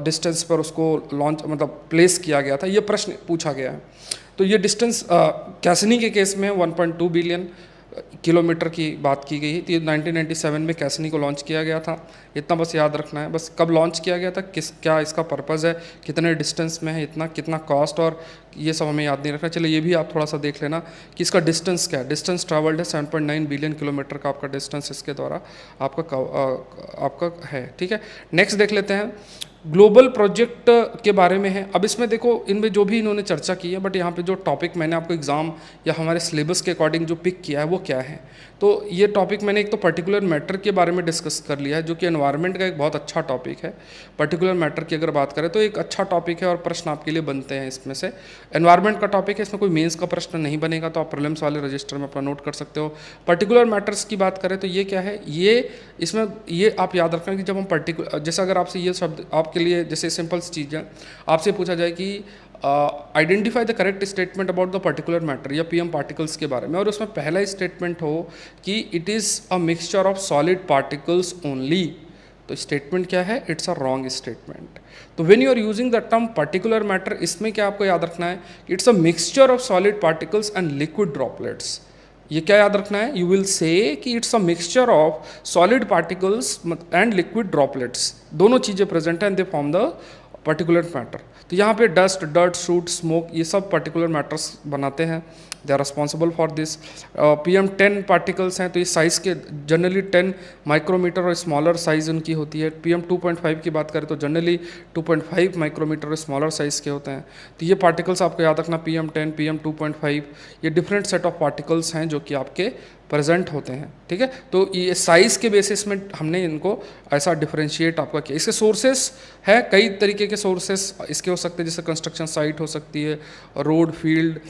डिस्टेंस पर उसको लॉन्च, मतलब प्लेस किया गया था, ये प्रश्न पूछा गया है। तो ये डिस्टेंस कैसनी के केस में 1.2 बिलियन किलोमीटर की बात की गई थी। 1997 में कैसनी को लॉन्च किया गया था, इतना बस याद रखना है। बस कब लॉन्च किया गया था, क्या इसका पर्पज़ है, कितने डिस्टेंस में है, इतना कितना कॉस्ट, और ये सब हमें याद नहीं रखना। चलिए ये भी आप थोड़ा सा देख लेना कि इसका डिस्टेंस क्या है। डिस्टेंस ट्रैवल्ड है 7.9 बिलियन किलोमीटर का आपका डिस्टेंस इसके द्वारा आपका है। ठीक है, नेक्स्ट देख लेते हैं, ग्लोबल प्रोजेक्ट के बारे में है। अब इसमें देखो, इनमें जो भी इन्होंने चर्चा की है, बट यहाँ पे जो टॉपिक मैंने आपको एग्ज़ाम या हमारे सिलेबस के अकॉर्डिंग जो पिक किया है वो क्या है, तो ये टॉपिक मैंने एक तो पर्टिकुलर मैटर के बारे में डिस्कस कर लिया है, जो कि एनवायरनमेंट का एक बहुत अच्छा टॉपिक है। पर्टिकुलर मैटर की अगर बात करें तो एक अच्छा टॉपिक है, और प्रश्न आपके लिए बनते हैं इसमें से। एनवायरनमेंट का टॉपिक है, इसमें कोई मेंस का प्रश्न नहीं बनेगा, तो आप प्रीलिम्स वाले रजिस्टर में अपना नोट कर सकते हो। पर्टिकुलर मैटर्स की बात करें तो ये क्या है, इसमें ये आप याद रखना कि जब हम जैसे अगर आपसे ये शब्द आपके लिए, जैसे सिंपल चीज़ है, आपसे पूछा जाए कि identify the correct statement about the particular matter, या PM पार्टिकल्स के बारे में, और उसमें पहला स्टेटमेंट हो कि it is a mixture of solid particles only, तो स्टेटमेंट क्या है, इट्स अ रॉन्ग स्टेटमेंट। तो when you are using the term particular matter, इसमें क्या आपको याद रखना है कि it's a mixture of solid particles and liquid droplets. ये क्या याद रखना है, यू विल से कि it's a mixture of solid particles and liquid droplets, दोनों चीज़ें प्रेजेंट हैं, they form the particular matter. तो यहाँ पे डस्ट, डर्ट, सूट, स्मोक, ये सब पर्टिकुलर मैटर्स बनाते हैं, they are responsible for this. PM10 particles हैं, तो ये साइज़ के जनरली 10 माइक्रोमीटर और स्मॉलर साइज़ उनकी होती है। PM2.5 की बात करें तो जनरली 2.5 माइक्रोमीटर और स्मॉलर साइज़ के होते हैं। तो ये पार्टिकल्स आपको याद रखना, PM10, PM2.5, ये डिफरेंट सेट ऑफ पार्टिकल्स हैं जो कि आपके प्रेजेंट होते हैं। ठीक है, तो ये साइज़ के बेसिस में हमने इनको ऐसा डिफरेंशिएट आपका किया। इसके सोर्सेस है, कई तरीके के सोर्सेस इसके हो सकते हैं, जैसे कंस्ट्रक्शन साइट हो सकती है, रोड, फील्ड,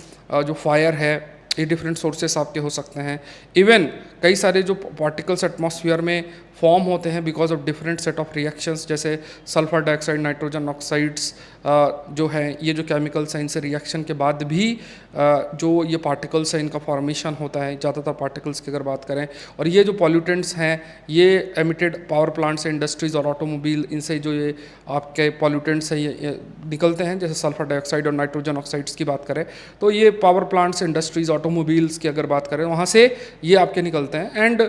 जो फायर है, ये डिफरेंट सोर्सेस आपके हो सकते हैं। इवन कई सारे जो पार्टिकल्स एटमॉस्फेयर में फॉर्म होते हैं because of different set of reactions, जैसे सल्फर डाइऑक्साइड, नाइट्रोजन ऑक्साइड्स जो हैं, ये जो केमिकल्स हैं, इनसे रिएक्शन के बाद भी जो ये पार्टिकल्स हैं इनका फॉर्मेशन होता है, ज़्यादातर पार्टिकल्स की अगर बात करें। और ये जो पॉल्यूटेंट्स हैं, ये एमिटेड पावर प्लांट से, इंडस्ट्रीज़ और ऑटोमोबाइल, इनसे जो ये आपके पॉल्यूटेंट्स हैं ये निकलते हैं, जैसे सल्फर डाइऑक्साइड और नाइट्रोजन ऑक्साइड्स की बात करें तो ये पावर प्लांट्स, इंडस्ट्रीज़, ऑटोमोबाइल्स की अगर बात करें वहाँ से ये आपके निकलते हैं, एंड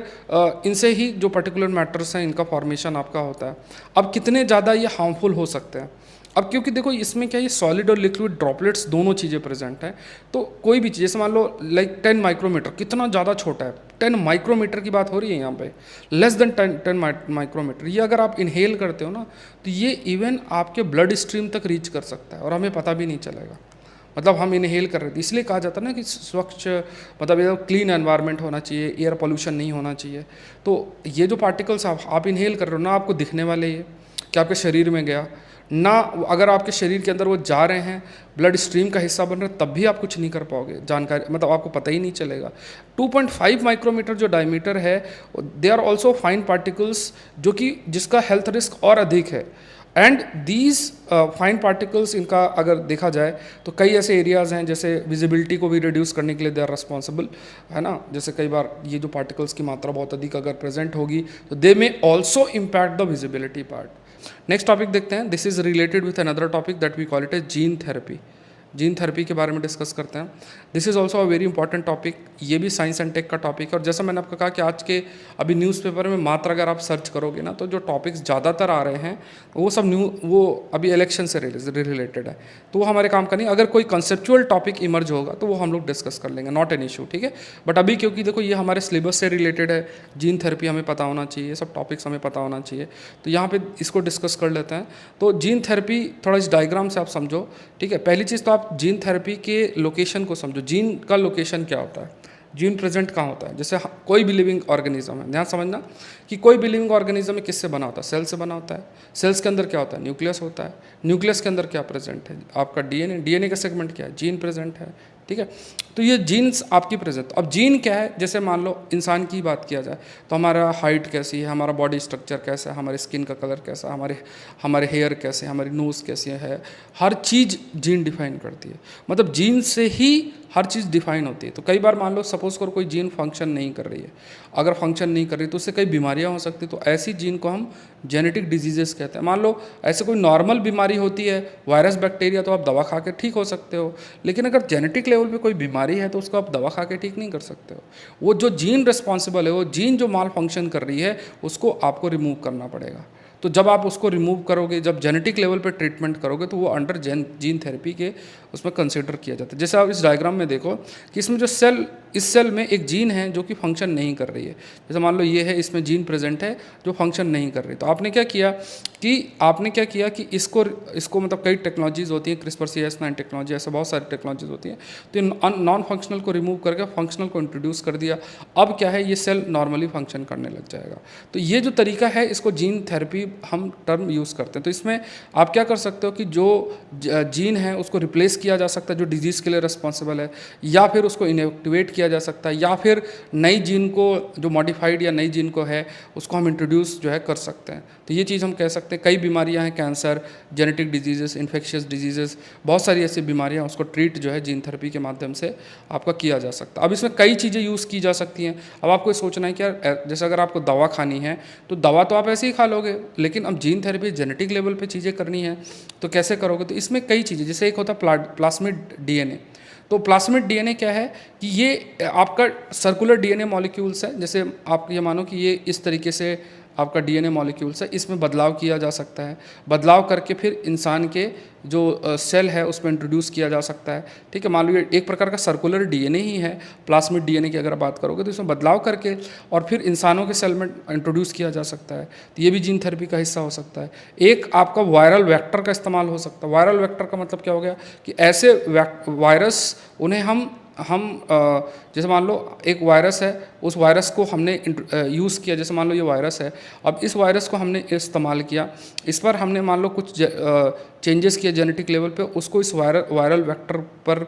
इनसे ही जो पर्टिकुलर मैटर्स हैं इनका फॉर्मेशन आपका होता है। अब कितने ज़्यादा ये हार्मफुल हो सकते हैं, अब क्योंकि देखो इसमें क्या है, सॉलिड और लिक्विड ड्रॉपलेट्स दोनों चीज़ें प्रेजेंट हैं, तो कोई भी चीज़ जैसे मान लो लाइक 10 माइक्रोमीटर कितना ज़्यादा छोटा है, 10 माइक्रोमीटर की बात हो रही है यहाँ पे, लेस देन 10 माइक्रोमीटर, ये अगर आप इनहेल करते हो ना तो ये इवन आपके ब्लड स्ट्रीम तक रीच कर सकता है और हमें पता भी नहीं चलेगा। मतलब हम इनहेल कर रहे थे, इसलिए कहा जाता है ना कि स्वच्छ मतलब ये क्लीन एनवायरनमेंट होना चाहिए, एयर पोल्यूशन नहीं होना चाहिए। तो ये जो पार्टिकल्स आप इनहेल कर रहे हो ना, आपको दिखने वाले ये कि आपके शरीर में गया ना, अगर आपके शरीर के अंदर वो जा रहे हैं, ब्लड स्ट्रीम का हिस्सा बन रहे हैं, तब भी आप कुछ नहीं कर पाओगे, जानकारी मतलब आपको पता ही नहीं चलेगा। 2.5 माइक्रोमीटर जो डायमीटर है, they are also fine particles जो कि जिसका हेल्थ रिस्क और अधिक है। एंड दीज फाइन पार्टिकल्स, इनका अगर देखा जाए तो कई ऐसे एरियाज़ हैं जैसे विजिबिलिटी को भी रिड्यूस करने के लिए दे आर रिस्पॉन्सिबल, है ना। जैसे कई बार ये जो पार्टिकल्स की मात्रा बहुत अधिक अगर प्रेजेंट होगी तो they may also impact the visibility part. Next topic देखते हैं, this is related with another topic that we call it as gene therapy. Gene therapy के बारे में डिस्कस करते हैं। This is also a very important topic, ये भी science and tech का टॉपिक है। और जैसा मैंने आपको कहा कि आज के अभी न्यूज़पेपर में मात्र अगर आप सर्च करोगे ना, तो जो टॉपिक्स ज़्यादातर आ रहे हैं वो सब वो अभी इलेक्शन से रिलेटेड है, तो वो हमारे काम का नहीं। अगर कोई कंसेप्चुअल टॉपिक इमर्ज होगा तो वो हम लोग डिस्कस कर लेंगे, नॉट एन इशू, ठीक है। बट अभी क्योंकि देखो ये हमारे सिलेबस से रिलेटेड है, जीन थेरेपी हमें पता होना चाहिए, सब टॉपिक्स हमें पता होना चाहिए, तो यहाँ पे इसको डिस्कस कर लेते हैं। तो जीन थेरेपी थोड़ा इस डायग्राम से आप समझो, ठीक है। पहली चीज़ तो आप जीन थेरेपी के लोकेशन को समझो, जीन का लोकेशन क्या होता है, जीन प्रेजेंट कहाँ होता है। जैसे कोई भी लिविंग ऑर्गेनिज्म है, ध्यान समझना कि कोई भी लिविंग ऑर्गेनिज्म में किससे बना होता है, सेल से बना होता है। सेल्स के अंदर क्या होता है, न्यूक्लियस होता है। न्यूक्लियस के अंदर क्या प्रेजेंट है, आपका डीएनए, डीएनए का सेगमेंट क्या है, जीन प्रेजेंट है, ठीक है। तो ये जीन्स आपकी प्रेजेंट। अब जीन क्या है, जैसे मान लो इंसान की बात किया जाए तो हमारा हाइट कैसी है, हमारा बॉडी स्ट्रक्चर कैसा है, हमारे स्किन का कलर कैसा, हमारे हेयर कैसे, हमारी नोज़ कैसी है, हर चीज़ जीन डिफाइन करती है। मतलब जीन से ही हर चीज़ डिफाइन होती है। तो कई बार मान लो सपोज करो कोई जीन फंक्शन नहीं कर रही है, अगर फंक्शन नहीं कर रही तो उससे कई बीमारियां हो सकती है, तो ऐसी जीन को हम जेनेटिक डिजीजेस कहते हैं। मान लो ऐसे कोई नॉर्मल बीमारी होती है, वायरस बैक्टीरिया, तो आप दवा खा के ठीक हो सकते हो, लेकिन अगर जेनेटिक लेवल पे कोई बीमारी है तो उसको आप दवा खा के ठीक नहीं कर सकते हो। वो जो जीन रिस्पॉन्सिबल है, वो जीन जो माल फंक्शन कर रही है, उसको आपको रिमूव करना पड़ेगा। तो जब आप उसको रिमूव करोगे, जब जेनेटिक लेवल पे ट्रीटमेंट करोगे, तो वो अंडर जीन थेरेपी के उसमें कंसिडर किया जाता है। जैसे आप इस डायग्राम में देखो कि इसमें जो सेल, इस सेल में एक जीन है जो कि फंक्शन नहीं कर रही है। जैसे मान लो ये है, इसमें जीन प्रेजेंट है जो फंक्शन नहीं कर रही। तो आपने क्या किया कि इसको मतलब कई टेक्नोलॉजीज़ होती हैं, CRISPR-Cas9 टेक्नोलॉजी, ऐसे बहुत सारी टेक्नोलॉजीज़ होती हैं। तो नॉन फंक्शनल को रिमूव करके फंक्शनल को इंट्रोड्यूस कर दिया। अब क्या है, ये सेल नॉर्मली फंक्शन करने लग जाएगा। तो ये जो तरीका है, इसको जीन थेरेपी हम टर्म यूज़ करते हैं। तो इसमें आप क्या कर सकते हो कि जो जीन है उसको रिप्लेस किया जा सकता है जो डिजीज़ के लिए रिस्पॉन्सिबल है, या फिर उसको इनएक्टिवेट किया जा सकता है, या फिर नई जीन को जो मॉडिफाइड या नई जीन को है उसको हम इंट्रोड्यूस जो है कर सकते हैं। तो ये चीज़ हम कह सकते हैं। कई बीमारियां हैं, cancer, genetic diseases, infectious diseases, बहुत सारी ऐसी बीमारियां, उसको ट्रीट जो है जीन थेरेपी के माध्यम से आपका किया जा सकता है। अब इसमें कई चीज़ें यूज़ की जा सकती हैं। अब आपको सोचना है कि यार जैसे अगर आपको दवा खानी है तो दवा तो आप ऐसे ही खा लोगे, लेकिन अब जीन थेरेपी जेनेटिक लेवल पे चीज़ें करनी है तो कैसे करोगे। तो इसमें कई चीज़ें, जैसे एक होता है प्लास्मिड डीएनए। तो प्लास्मिड डीएनए क्या है कि ये आपका सर्कुलर डीएनए मॉलिक्यूल्स है। जैसे आप ये मानो कि ये इस तरीके से आपका डीएनए मॉलिक्यूल्स है, इसमें बदलाव किया जा सकता है, बदलाव करके फिर इंसान के जो सेल है उसमें इंट्रोड्यूस किया जा सकता है, ठीक है। मान लो ये एक प्रकार का सर्कुलर डीएनए ही है, प्लास्मिड डीएनए की अगर आप बात करोगे, तो इसमें बदलाव करके और फिर इंसानों के सेल में इंट्रोड्यूस किया जा सकता है। तो ये भी जीन थेरेपी का हिस्सा हो सकता है। एक आपका वायरल वेक्टर का इस्तेमाल हो सकता है। वायरल वेक्टर का मतलब क्या हो गया कि ऐसे वायरस, उन्हें हम जैसे मान लो एक वायरस है, उस वायरस को हमने यूज़ किया, जैसे मान लो ये वायरस है, अब इस वायरस को हमने इस्तेमाल किया, इस पर हमने मान लो कुछ चेंजेस किए जेनेटिक लेवल पे, उसको इस वायरल वेक्टर पर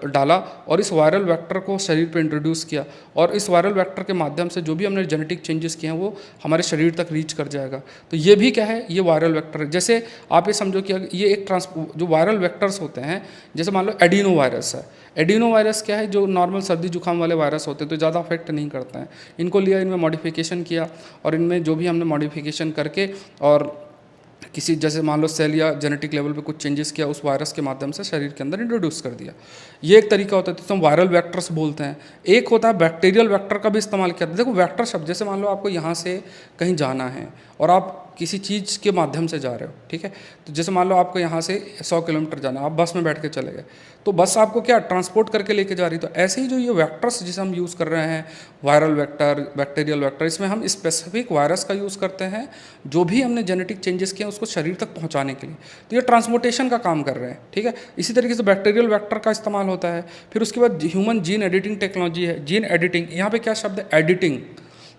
डाला और इस वायरल वेक्टर को शरीर पे इंट्रोड्यूस किया, और इस वायरल वेक्टर के माध्यम से जो भी हमने जेनेटिक चेंजेस किए हैं वो हमारे शरीर तक रीच कर जाएगा। तो ये भी क्या है, ये वायरल वेक्टर है। जैसे आप ये समझो कि ये एक जो वायरल वेक्टर्स होते हैं, जैसे मान लो एडिनो वायरस है। एडिनो वायरस क्या है, जो नॉर्मल सर्दी जुकाम वाले वायरस होते हैं तो ज़्यादा अफेक्ट नहीं करता है। इनको लिया, इनमें मॉडिफिकेशन किया, और इनमें जो भी हमने मॉडिफिकेशन करके और किसी जैसे मान लो सेल या जेनेटिक लेवल पे कुछ चेंजेस किया, उस वायरस के माध्यम से शरीर के अंदर इंट्रोड्यूस कर दिया। ये एक तरीका होता है, तो हम वायरल वेक्टर्स बोलते हैं। एक होता है बैक्टीरियल वेक्टर का भी इस्तेमाल किया। देखो वेक्टर शब्द, जैसे मान लो आपको यहाँ से कहीं जाना है और आप किसी चीज़ के माध्यम से जा रहे हो, ठीक है। तो जैसे मान लो आपको यहाँ से 100 किलोमीटर जाना, आप बस में बैठ के चले गए, तो बस आपको क्या ट्रांसपोर्ट करके लेके जा रही। तो ऐसे ही जो ये वेक्टर्स जिसे हम यूज़ कर रहे हैं, वायरल वेक्टर, बैक्टीरियल वेक्टर, इसमें हम स्पेसिफिक वायरस का यूज़ करते हैं जो भी हमने जेनेटिक चेंजेस किए उसको शरीर तक पहुँचाने के लिए। तो ये ट्रांसपोर्टेशन का काम कर रहे हैं, ठीक है। इसी तरीके से बैक्टीरियल वेक्टर का इस्तेमाल होता है। फिर उसके बाद ह्यूमन जीन एडिटिंग टेक्नोलॉजी है। जीन एडिटिंग, यहाँ पे क्या शब्द है, एडिटिंग।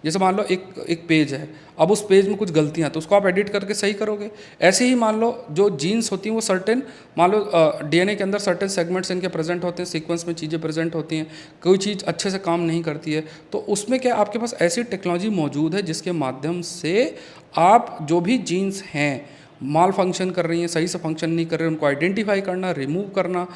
जैसे मान लो एक पेज है, अब उस पेज में कुछ गलतियाँ, तो उसको आप एडिट करके सही करोगे। ऐसे ही मान लो जो जीन्स होती हैं वो सर्टेन, मान लो डीएनए के अंदर सर्टेन सेगमेंट्स इनके प्रेजेंट होते हैं, सीक्वेंस में चीज़ें प्रेजेंट होती हैं, कोई चीज़ अच्छे से काम नहीं करती है, तो उसमें क्या आपके पास ऐसी टेक्नोलॉजी मौजूद है जिसके माध्यम से आप जो भी जीन्स हैं माल फंक्शन कर रही हैं, सही से फंक्शन नहीं कर रहे हैं, उनको आइडेंटिफाई करना, रिमूव करना,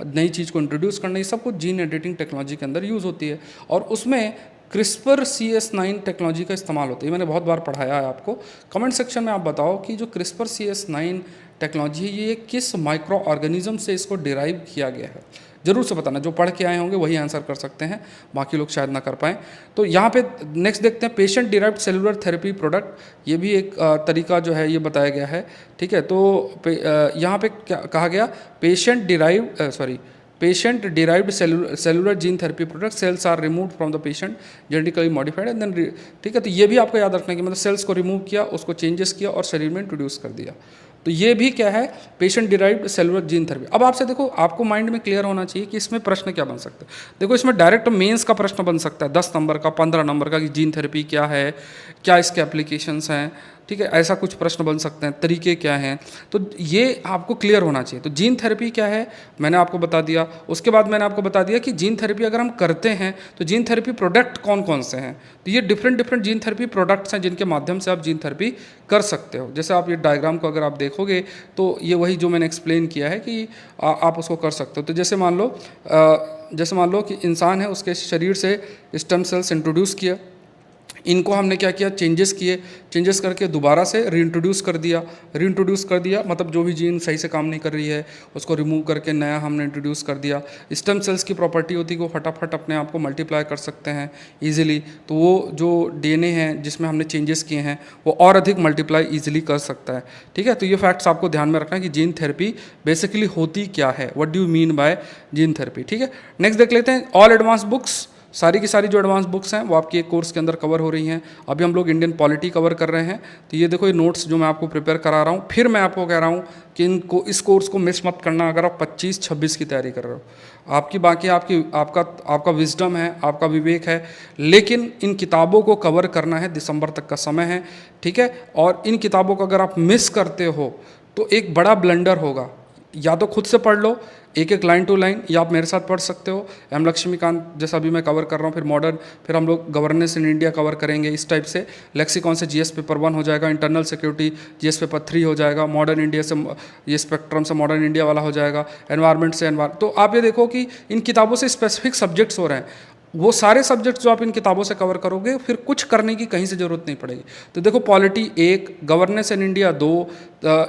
नई चीज़ को इंट्रोड्यूस करना, ये सब कुछ जीन एडिटिंग टेक्नोलॉजी के अंदर यूज़ होती है। और उसमें क्रिस्पर CS9 टेक्नोलॉजी का इस्तेमाल होता है। मैंने बहुत बार पढ़ाया है आपको। कमेंट सेक्शन में आप बताओ कि जो क्रिस्पर CS9 टेक्नोलॉजी है ये किस माइक्रो ऑर्गेनिज्म से इसको डिराइव किया गया है, ज़रूर से बताना। जो पढ़ के आए होंगे वही आंसर कर सकते हैं, बाकी लोग शायद ना कर पाएँ। तो यहाँ पे नेक्स्ट देखते हैं patient derived cellular therapy product. ये भी एक तरीका जो है ये बताया गया है, ठीक है। तो यहाँ पे क्या कहा गया, patient derived cellular gene therapy product, cells are removed from the patient genetically modified and then, ठीक है। तो ये भी आपको याद रखना है कि मतलब सेल्स को रिमूव किया, उसको चेंजेस किया और शरीर में इंट्रोड्यूस कर दिया। तो ये भी क्या है, patient derived cellular gene therapy. अब आपसे देखो, आपको माइंड में क्लियर होना चाहिए कि इसमें प्रश्न क्या बन सकता है। देखो इसमें डायरेक्ट मेंस का प्रश्न बन सकता है 10 नंबर का, 15 नंबर का, कि जीन थेरेपी क्या है, क्या इसके एप्लीकेशंस हैं, ठीक है। ऐसा कुछ प्रश्न बन सकते हैं, तरीके क्या हैं, तो ये आपको क्लियर होना चाहिए। तो जीन थेरेपी क्या है मैंने आपको बता दिया। उसके बाद मैंने आपको बता दिया कि जीन थेरेपी अगर हम करते हैं तो जीन थेरेपी प्रोडक्ट कौन कौन से हैं। तो ये डिफरेंट जीन थेरेपी प्रोडक्ट्स हैं जिनके माध्यम से आप जीन थेरेपी कर सकते हो। जैसे आप ये डायग्राम को अगर आप देखोगे तो ये वही जो मैंने एक्सप्लेन किया है कि आप उसको कर सकते हो। तो जैसे मान लो कि इंसान है, उसके शरीर से स्टेम सेल्स इंट्रोड्यूस किया, इनको हमने क्या किया, चेंजेस करके दोबारा से रीइंट्रोड्यूस कर दिया, मतलब जो भी जीन सही से काम नहीं कर रही है उसको रिमूव करके नया हमने इंट्रोड्यूस कर दिया। स्टेम सेल्स की प्रॉपर्टी होती है कि वो फटाफट अपने आप को मल्टीप्लाई कर सकते हैं ईजिली, तो वो जो डीएनए है जिसमें हमने चेंजेस किए हैं वो और अधिक मल्टीप्लाई ईजिली कर सकता है, ठीक है। तो ये फैक्ट्स आपको ध्यान में रखना है कि जीन थेरेपी बेसिकली होती क्या है, what do you mean by gene therapy, ठीक है। नेक्स्ट देख लेते हैं, ऑल एडवांस बुक्स, सारी की सारी जो एडवांस बुक्स हैं वो आपकी एक कोर्स के अंदर कवर हो रही हैं। अभी हम लोग इंडियन पॉलिटी कवर कर रहे हैं, तो ये देखो ये नोट्स जो मैं आपको प्रिपेयर करा रहा हूँ। फिर मैं आपको कह रहा हूँ कि इस कोर्स को मिस मत करना अगर आप 25-26 की तैयारी कर रहे हो। आपका विजडम है, आपका विवेक है, लेकिन इन किताबों को कवर करना है, दिसंबर तक का समय है, ठीक है। और इन किताबों को अगर आप मिस करते हो तो एक बड़ा ब्लंडर होगा। या तो खुद से पढ़ लो एक लाइन टू लाइन, या आप मेरे साथ पढ़ सकते हो। एम लक्ष्मीकांत जैसा अभी मैं कवर कर रहा हूँ, फिर मॉडर्न, फिर हम लोग गवर्नेंस इन इंडिया कवर करेंगे। इस टाइप से लेक्सिकॉन से जीएस पेपर 1 हो जाएगा, इंटरनल सिक्योरिटी जीएस पेपर 3 हो जाएगा, मॉडर्न इंडिया से ये स्पेक्ट्रम से मॉडर्न इंडिया वाला हो जाएगा, एनवायरनमेंट से तो आप ये देखो कि इन किताबों से स्पेसिफिक सब्जेक्ट्स हो रहे हैं। वो सारे सब्जेक्ट्स जो आप इन किताबों से कवर करोगे फिर कुछ करने की कहीं से ज़रूरत नहीं पड़ेगी। तो देखो पॉलिटी 1, गवर्नेंस इन इंडिया 2,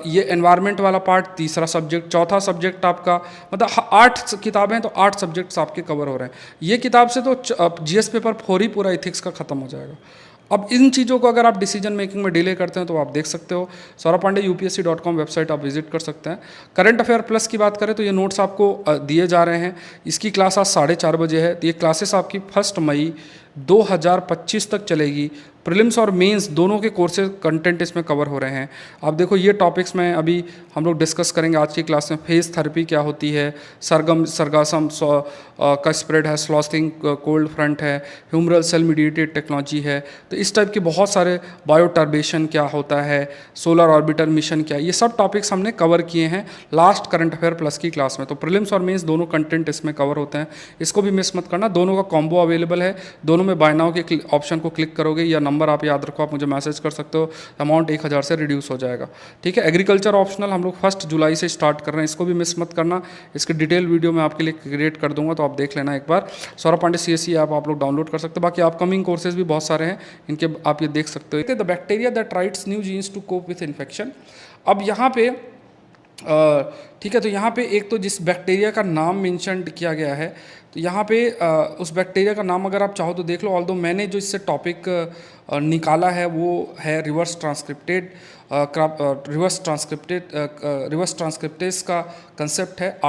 ये एनवायरनमेंट वाला पार्ट 3रा सब्जेक्ट, 4था सब्जेक्ट आपका, मतलब 8 किताबें हैं तो 8 सब्जेक्ट्स आपके कवर हो रहे हैं। ये किताब से तो जीएस पेपर 4 ही पूरा इथिक्स का खत्म हो जाएगा। अब इन चीज़ों को अगर आप डिसीजन मेकिंग में डिले करते हैं तो आप देख सकते हो, सौरभ पांडे UPSC.com वेबसाइट आप विजिट कर सकते हैं। करंट अफेयर प्लस की बात करें तो ये नोट्स आपको दिए जा रहे हैं। इसकी क्लास आज 4:30 बजे है, तो ये क्लासेस आपकी 1 मई 2025 तक चलेगी। प्रीलिम्स और मेंस दोनों के कोर्सेज कंटेंट इसमें कवर हो रहे हैं। अब देखो ये टॉपिक्स में अभी हम लोग डिस्कस करेंगे आज की क्लास में। फेज थेरेपी क्या होती है, सरगासम का स्प्रेड है, स्लॉथिंग कोल्ड फ्रंट है, ह्यूमरल सेल मीडिएटेड टेक्नोलॉजी है, तो इस टाइप के बहुत सारे, बायोटर्बेशन क्या होता है, सोलर ऑर्बिटर मिशन क्या, ये सब टॉपिक्स हमने कवर किए हैं लास्ट करंट अफेयर प्लस की क्लास में। तो प्रीलिम्स और मेंस दोनों कंटेंट इसमें कवर होते हैं, इसको भी मिस मत करना। दोनों का कॉम्बो अवेलेबल है, दोनों में बाय नाउ के ऑप्शन को क्लिक करोगे या नंबर आप याद रखो, आप मुझे मैसेज कर सकते हो, अमाउंट 1000 से रिड्यूस हो जाएगा, ठीक है। एग्रीकल्चर ऑप्शनल हम लोग 1 जुलाई से स्टार्ट कर रहे हैं, इसको भी मिस मत करना। इसकी डिटेल वीडियो मैं आपके लिए क्रिएट कर दूंगा, तो आप देख लेना एक बार। सौरभ पांडे CSE ऐप आप लोग डाउनलोड कर सकते हो। बाकी अपकमिंग कोर्सेज भी बहुत सारे हैं, इनके आप ये देख सकते हो। The bacteria that writes new genes to cope with infection. अब यहाँ पे ठीक है, तो यहाँ पे एक तो जिस बैक्टीरिया का नाम मेंशन किया गया है, तो यहाँ पे उस बैक्टीरिया का नाम अगर आप चाहो तो देख लो। ऑल्दो मैंने जो इससे टॉपिक निकाला है वो है रिवर्स ट्रांसक्रिप्टेस का कंसेप्ट है,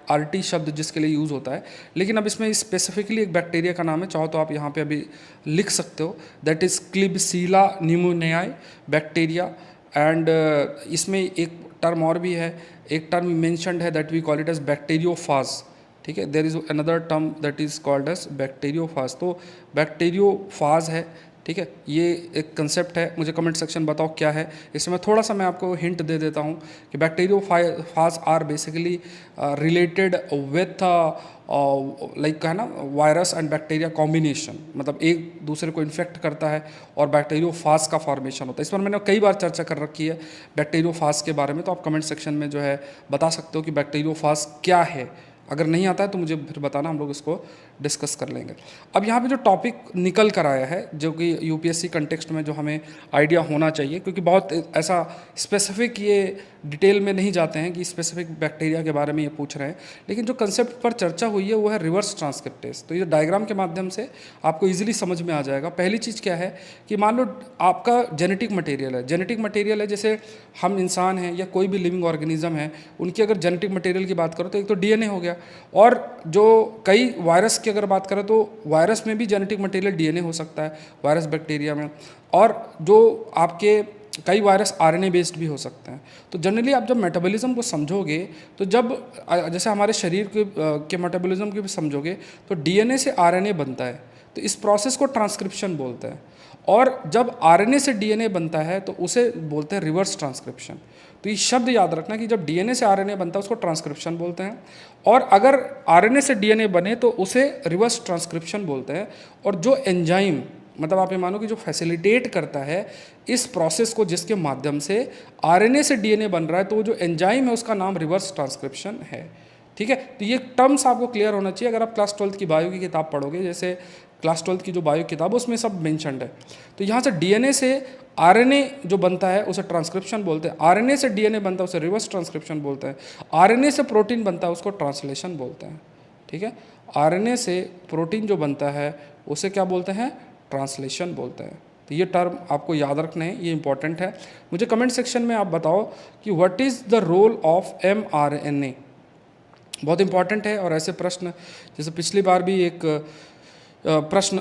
आरटी शब्द जिसके लिए यूज़ होता है। लेकिन अब इसमें स्पेसिफिकली एक बैक्टीरिया का नाम है, चाहो तो आप यहाँ पे अभी लिख सकते हो, that is Klebsiella pneumoniae bacteria. And इसमें एक टर्म और भी है, एक टर्म मेंशनड है that we call it as bacteriophage. ठीक है, there is another term that is called as bacteriophage. तो बैक्टीरियोफाज है, ठीक है, ये एक कंसेप्ट है। मुझे कमेंट सेक्शन बताओ क्या है। इसमें थोड़ा सा मैं आपको हिंट दे देता हूँ कि bacteriophage are basically related with like है ना वायरस एंड बैक्टीरिया कॉम्बिनेशन, मतलब एक दूसरे को इन्फेक्ट करता है और बैक्टीरियोफाज का फॉर्मेशन होता है। इस पर मैंने कई बार चर्चा कर रखी है बैक्टीरियोफाज के बारे में, तो आप कमेंट सेक्शन में जो है बता सकते हो कि बैक्टीरियोफाज क्या है। अगर नहीं आता है तो मुझे फिर बताना, हम लोग इसको डिस्कस कर लेंगे। अब यहाँ पे जो टॉपिक निकल कर आया है, जो कि यूपीएससी कंटेक्स्ट में जो हमें आइडिया होना चाहिए, क्योंकि बहुत ऐसा स्पेसिफिक ये डिटेल में नहीं जाते हैं कि स्पेसिफिक बैक्टीरिया के बारे में ये पूछ रहे हैं, लेकिन जो कंसेप्ट पर चर्चा हुई है वो है रिवर्स ट्रांसक्रिप्टेस। तो ये डायग्राम के माध्यम से आपको ईजिली समझ में आ जाएगा। पहली चीज़ क्या है कि मान लो आपका जेनेटिक मटेरियल है, जेनेटिक मटेरियल है जैसे हम इंसान हैं या कोई भी लिविंग ऑर्गेनिज्म है, उनकी अगर जेनेटिक मटेरियल की बात करो तो एक तो डीएनए हो गया, और जो कई वायरस की अगर बात करें तो वायरस में भी जेनेटिक मटेरियल डीएनए हो सकता है, वायरस बैक्टीरिया में, और जो आपके कई वायरस आरएनए बेस्ड भी हो सकते हैं। तो जनरली आप जब मेटाबॉलिज्म को समझोगे, तो जब जैसे हमारे शरीर के मेटाबॉलिज्म को भी समझोगे, तो डीएनए से आरएनए बनता है, तो इस प्रोसेस को ट्रांसक्रिप्शन बोलते हैं। और जब आरएनए से डीएनए बनता है तो उसे बोलते हैं रिवर्स ट्रांसक्रिप्शन। तो ये शब्द याद रखना कि जब डीएनए से आरएनए बनता है उसको ट्रांसक्रिप्शन बोलते हैं, और अगर आरएनए से डीएनए बने तो उसे रिवर्स ट्रांसक्रिप्शन बोलते हैं। और जो एंजाइम, मतलब आप ये मानो कि जो फैसिलिटेट करता है इस प्रोसेस को, जिसके माध्यम से आरएनए से डीएनए बन रहा है, तो वो जो एंजाइम है उसका नाम रिवर्स ट्रांसक्रिप्शन है। ठीक है, तो ये टर्म्स आपको क्लियर होना चाहिए। अगर आप क्लास 12 की बायो की किताब पढ़ोगे, जैसे क्लास 12 की जो बायो किताब है उसमें सब मेंशन्ड है। तो यहाँ से डीएनए से आरएनए जो बनता है उसे ट्रांसक्रिप्शन बोलते हैं, आरएनए से डीएनए बनता है उसे रिवर्स ट्रांसक्रिप्शन बोलते हैं, आरएनए से प्रोटीन बनता है उसको ट्रांसलेशन बोलते हैं। ठीक है, आरएनए से प्रोटीन जो बनता है उसे क्या बोलते हैं, ट्रांसलेशन बोलते हैं। तो ये टर्म आपको याद रखने हैं, ये इंपॉर्टेंट है। मुझे कमेंट सेक्शन में आप बताओ कि what is the role of mRNA, बहुत इंपॉर्टेंट है। और ऐसे प्रश्न, जैसे पिछली बार भी एक प्रश्न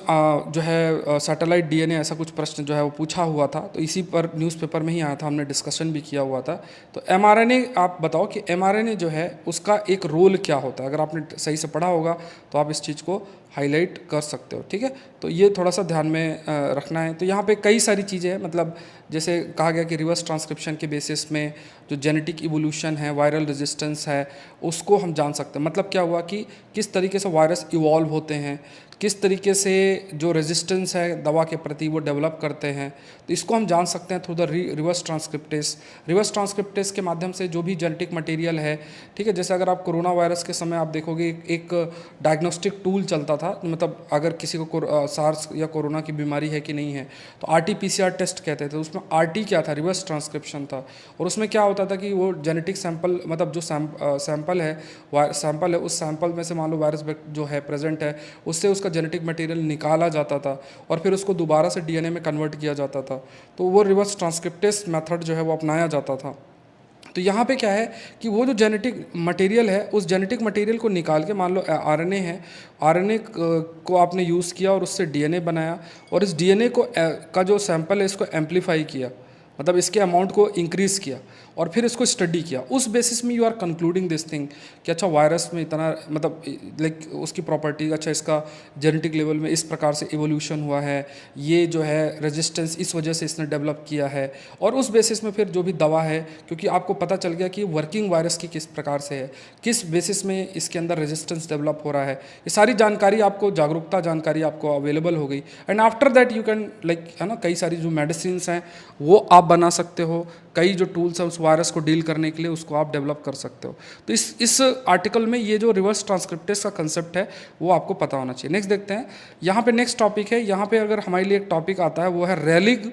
जो है सैटेलाइट डीएनए, ऐसा कुछ प्रश्न जो है वो पूछा हुआ था, तो इसी पर न्यूज़पेपर में ही आया था, हमने डिस्कशन भी किया हुआ था। तो एमआरएनए, आप बताओ कि एमआरएनए जो है उसका एक रोल क्या होता है। अगर आपने सही से पढ़ा होगा तो आप इस चीज़ को हाईलाइट कर सकते हो। ठीक है, तो ये थोड़ा सा ध्यान में रखना है। तो यहाँ पे कई सारी चीज़ें हैं, मतलब जैसे कहा गया कि रिवर्स ट्रांसक्रिप्शन के बेसिस में जो जेनेटिक इवोल्यूशन है, वायरल रेजिस्टेंस है, उसको हम जान सकते हैं। मतलब क्या हुआ कि किस तरीके से वायरस इवॉल्व होते हैं, किस तरीके से जो रेजिस्टेंस है दवा के प्रति वो डेवलप करते हैं, तो इसको हम जान सकते हैं through the reverse transcriptase. Reverse transcriptase के माध्यम से जो भी जेनेटिक मटेरियल है, ठीक है, जैसे अगर आप कोरोना वायरस के समय आप देखोगे एक डायग्नोस्टिक टूल चलता था, मतलब अगर किसी को सार्स या कोरोना की बीमारी है कि नहीं है तो आरटी-पीसीआर टेस्ट कहते थे। उसमें आरटी क्या था, रिवर्स ट्रांसक्रिप्शन था। और उसमें क्या होता था कि वो जेनेटिक सैंपल, मतलब जो सैंपल है उस सैंपल में से मान लो वायरस जो है प्रेजेंट है, उससे उसका जेनेटिक मटेरियल निकाला जाता था और फिर उसको दोबारा से डीएनए में कन्वर्ट किया जाता था। तो वो रिवर्स ट्रांसक्रिप्टेस मेथड जो है वो अपनाया जाता था। तो यहाँ पे क्या है कि वो जो जेनेटिक मटेरियल है, उस जेनेटिक मटेरियल को निकाल के, मान लो आरएनए है, आरएनए को आपने यूज़ किया और उससे डीएनए बनाया, और इस डीएनए का जो सैंपल है इसको एम्पलीफाई किया, मतलब इसके अमाउंट को इंक्रीज़ किया, और फिर इसको स्टडी किया। उस बेसिस में you are concluding this thing कि अच्छा वायरस में इतना, मतलब लाइक उसकी प्रॉपर्टी, अच्छा इसका जेनेटिक लेवल में इस प्रकार से इवोल्यूशन हुआ है, ये जो है रेजिस्टेंस इस वजह से इसने डेवलप किया है। और उस बेसिस में फिर जो भी दवा है, क्योंकि आपको पता चल गया कि वर्किंग वायरस की किस प्रकार से है, किस बेसिस में इसके अंदर रेजिस्टेंस डेवलप हो रहा है, ये सारी जानकारी आपको, जागरूकता जानकारी आपको अवेलेबल हो गई। And after that you can like, है ना, कई सारी जो मेडिसिन हैं वो आप बना सकते हो, कई जो टूल्स हैं उस वायरस को डील करने के लिए उसको आप डेवलप कर सकते हो। तो इस आर्टिकल में ये जो रिवर्स ट्रांसक्रिप्टेस का कंसेप्ट है वो आपको पता होना चाहिए। नेक्स्ट देखते हैं, यहाँ पे नेक्स्ट टॉपिक है। यहाँ पे अगर हमारे लिए एक टॉपिक आता है वो है रेलिग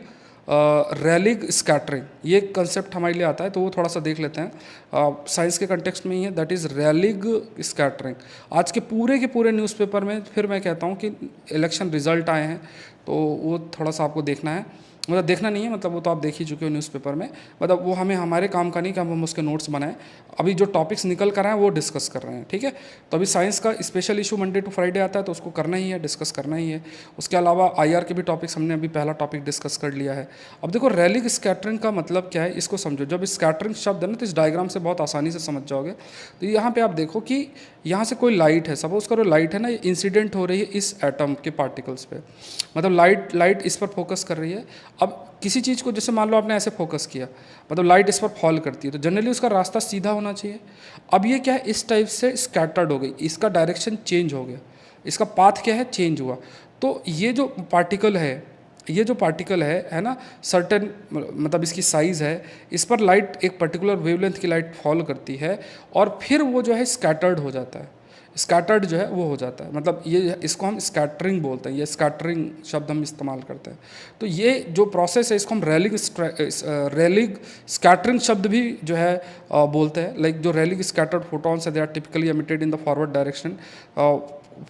रैलिग स्कैटरिंग, ये कंसेप्ट हमारे लिए आता है, तो वो थोड़ा सा देख लेते हैं। साइंस के कंटेक्स्ट में ही है, दैट इज़ रैलिग स्कैटरिंग। आज के पूरे न्यूज़पेपर में फिर मैं कहता हूँ कि इलेक्शन रिजल्ट आए हैं, तो वो थोड़ा सा आपको देखना है, मतलब देखना नहीं है, मतलब वो तो आप देख ही चुके हो न्यूज़पेपर में, मतलब वो हमें हमारे काम का नहीं कि हम उसके नोट्स बनाएं। अभी जो टॉपिक्स निकल कर आए हैं वो डिस्कस कर रहे हैं, ठीक है। तो अभी साइंस का special issue Monday to Friday आता है, तो उसको करना ही है, डिस्कस करना ही है। उसके अलावा आईआर के भी टॉपिक्स हमने अभी पहला टॉपिक डिस्कस कर लिया है। अब देखो रैलिग स्कैटरिंग का मतलब क्या है, इसको समझो। जब स्कैटरिंग शब्द है ना, तो इस डायग्राम से बहुत आसानी से समझ जाओगे। तो यहाँ पे आप देखो कि यहाँ से कोई लाइट है, सपोज करो लाइट है ना, ये इंसिडेंट हो रही है इस एटम के पार्टिकल्स पे, मतलब लाइट इस पर फोकस कर रही है। अब किसी चीज़ को जैसे मान लो आपने ऐसे फोकस किया, मतलब लाइट इस पर फॉल करती है, तो जनरली उसका रास्ता सीधा होना चाहिए। अब ये क्या है, इस टाइप से स्कैटर्ड हो गई, इसका डायरेक्शन चेंज हो गया, इसका पाथ क्या है, चेंज हुआ। तो ये जो पार्टिकल है ना, सर्टेन मतलब इसकी साइज़ है, इस पर लाइट एक पर्टिकुलर वेवलेंथ की लाइट फॉल करती है, और फिर वो जो है स्कैटर्ड हो जाता है, स्कैटर्ड जो है वो हो जाता है, मतलब ये इसको हम स्कैटरिंग बोलते हैं, ये स्कैटरिंग शब्द हम इस्तेमाल करते हैं। तो ये जो प्रोसेस है इसको हम रैलिग स्कैटरिंग शब्द भी जो है बोलते हैं। लाइक जो रैलिग स्कैटर्ड फोटॉन्स है, they are typically emitted in the forward direction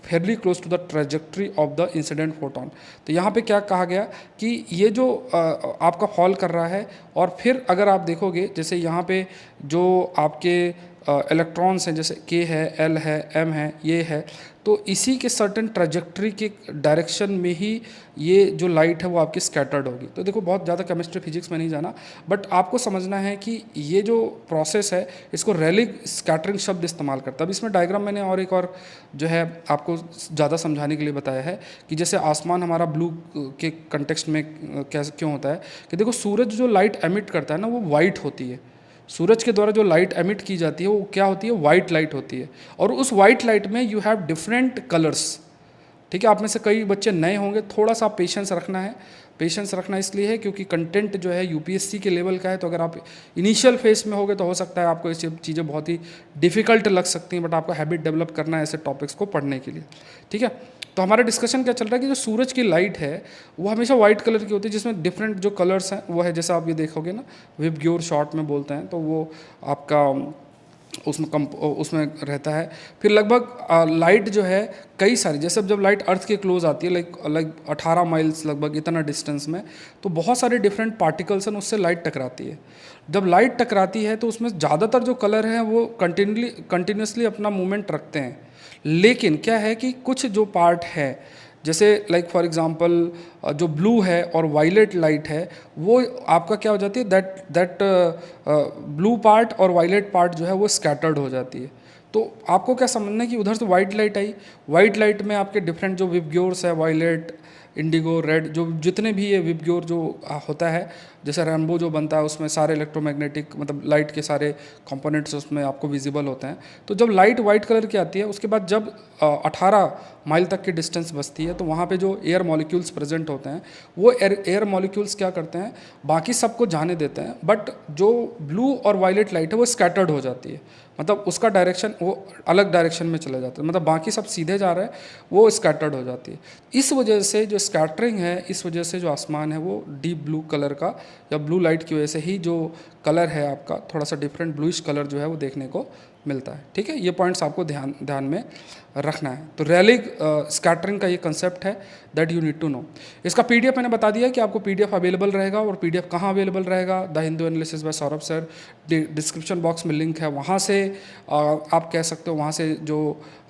fairly close to the trajectory of the incident photon. तो यहाँ पे क्या कहा गया कि ये जो आपका फॉल कर रहा है, और फिर अगर आप देखोगे जैसे यहाँ पे जो आपके इलेक्ट्रॉन्स हैं, जैसे के है, एल है, एम है, ये है, तो इसी के सर्टेन ट्रेजेक्ट्री के डायरेक्शन में ही ये जो लाइट है वो आपकी स्कैटर्ड होगी। तो देखो बहुत ज़्यादा केमिस्ट्री फिजिक्स में नहीं जाना, बट आपको समझना है कि ये जो प्रोसेस है इसको रैलिग स्कैटरिंग शब्द इस्तेमाल करता है। अब इसमें डायग्राम मैंने और एक और जो है आपको ज़्यादा समझाने के लिए बताया है कि जैसे आसमान हमारा ब्लू के कंटेक्स्ट में कैसे क्यों होता है, कि देखो सूरज जो लाइट एमिट करता है ना, वो वाइट होती है। सूरज के द्वारा जो लाइट एमिट की जाती है वो क्या होती है, वाइट लाइट होती है, और उस वाइट लाइट में यू हैव डिफरेंट कलर्स, ठीक है। आप में से कई बच्चे नए होंगे, थोड़ा सा पेशेंस रखना है। पेशेंस रखना इसलिए है क्योंकि कंटेंट जो है यूपीएससी के लेवल का है, तो अगर आप इनिशियल फेज में होगे तो हो सकता है आपको ये सब चीज़ें बहुत ही डिफ़िकल्ट लग सकती हैं, बट आपको हैबिट डेवलप करना है ऐसे टॉपिक्स को पढ़ने के लिए, ठीक है। तो हमारा डिस्कशन क्या चल रहा है कि जो सूरज की लाइट है वो हमेशा वाइट कलर की होती है, जिसमें डिफरेंट जो कलर्स हैं वो है, जैसा आप ये देखोगे ना, विबग्योर शॉर्ट में बोलते हैं, तो वो आपका उसमें रहता है। फिर लगभग लाइट जो है कई सारी, जैसे जब लाइट अर्थ के क्लोज आती है, लाइक 18 माइल्स लगभग इतना डिस्टेंस में, तो बहुत सारे डिफरेंट पार्टिकल्स हैं, उससे लाइट टकराती है। जब लाइट टकराती है तो उसमें ज़्यादातर जो कलर हैं वो कंटिन्यूसली अपना मूवमेंट रखते हैं, लेकिन क्या है कि कुछ जो पार्ट है, जैसे लाइक फॉर एग्जांपल जो ब्लू है और वायलेट लाइट है, वो आपका क्या हो जाती है, दैट ब्लू पार्ट और वायलेट पार्ट जो है वो स्कैटर्ड हो जाती है। तो आपको क्या समझना है कि उधर से वाइट लाइट आई, वाइट लाइट में आपके डिफरेंट जो विबग्योर्स है, वायलेट, इंडिगो, रेड, जो जितने भी ये विबग्योर जो होता है, जैसे रेनबो जो बनता है उसमें सारे इलेक्ट्रोमैग्नेटिक मतलब लाइट के सारे कंपोनेंट्स उसमें आपको विजिबल होते हैं। तो जब लाइट वाइट कलर की आती है, उसके बाद जब 18 माइल तक की डिस्टेंस बचती है, तो वहाँ पे जो एयर मॉलिक्यूल्स प्रेजेंट होते हैं, वो एयर मॉलिक्यूल्स क्या करते हैं, बाकी सबको जाने देते हैं, बट जो ब्लू और वायलेट लाइट है वो स्कैटर्ड हो जाती है, मतलब उसका डायरेक्शन वो अलग डायरेक्शन में चला जाता है, मतलब बाकी सब सीधे जा रहे हैं, वो स्कैटर्ड हो जाती है। इस वजह से जो स्कैटरिंग है, इस वजह से जो आसमान है वो डीप ब्लू कलर का, या ब्लू लाइट की वजह से ही जो कलर है आपका थोड़ा सा डिफरेंट ब्लूइश कलर जो है वो देखने को मिलता है, ठीक है। ये पॉइंट्स आपको ध्यान में रखना है। तो रैलिग स्कैटरिंग का ये कंसेप्ट है, that you need to know. इसका पीडीएफ मैंने बता दिया कि आपको पीडीएफ अवेलेबल रहेगा, और पीडीएफ कहाँ अवेलेबल रहेगा, the Hindu analysis bye Saurabh sir, description box में लिंक है, वहाँ से आप कह सकते हो, वहाँ से जो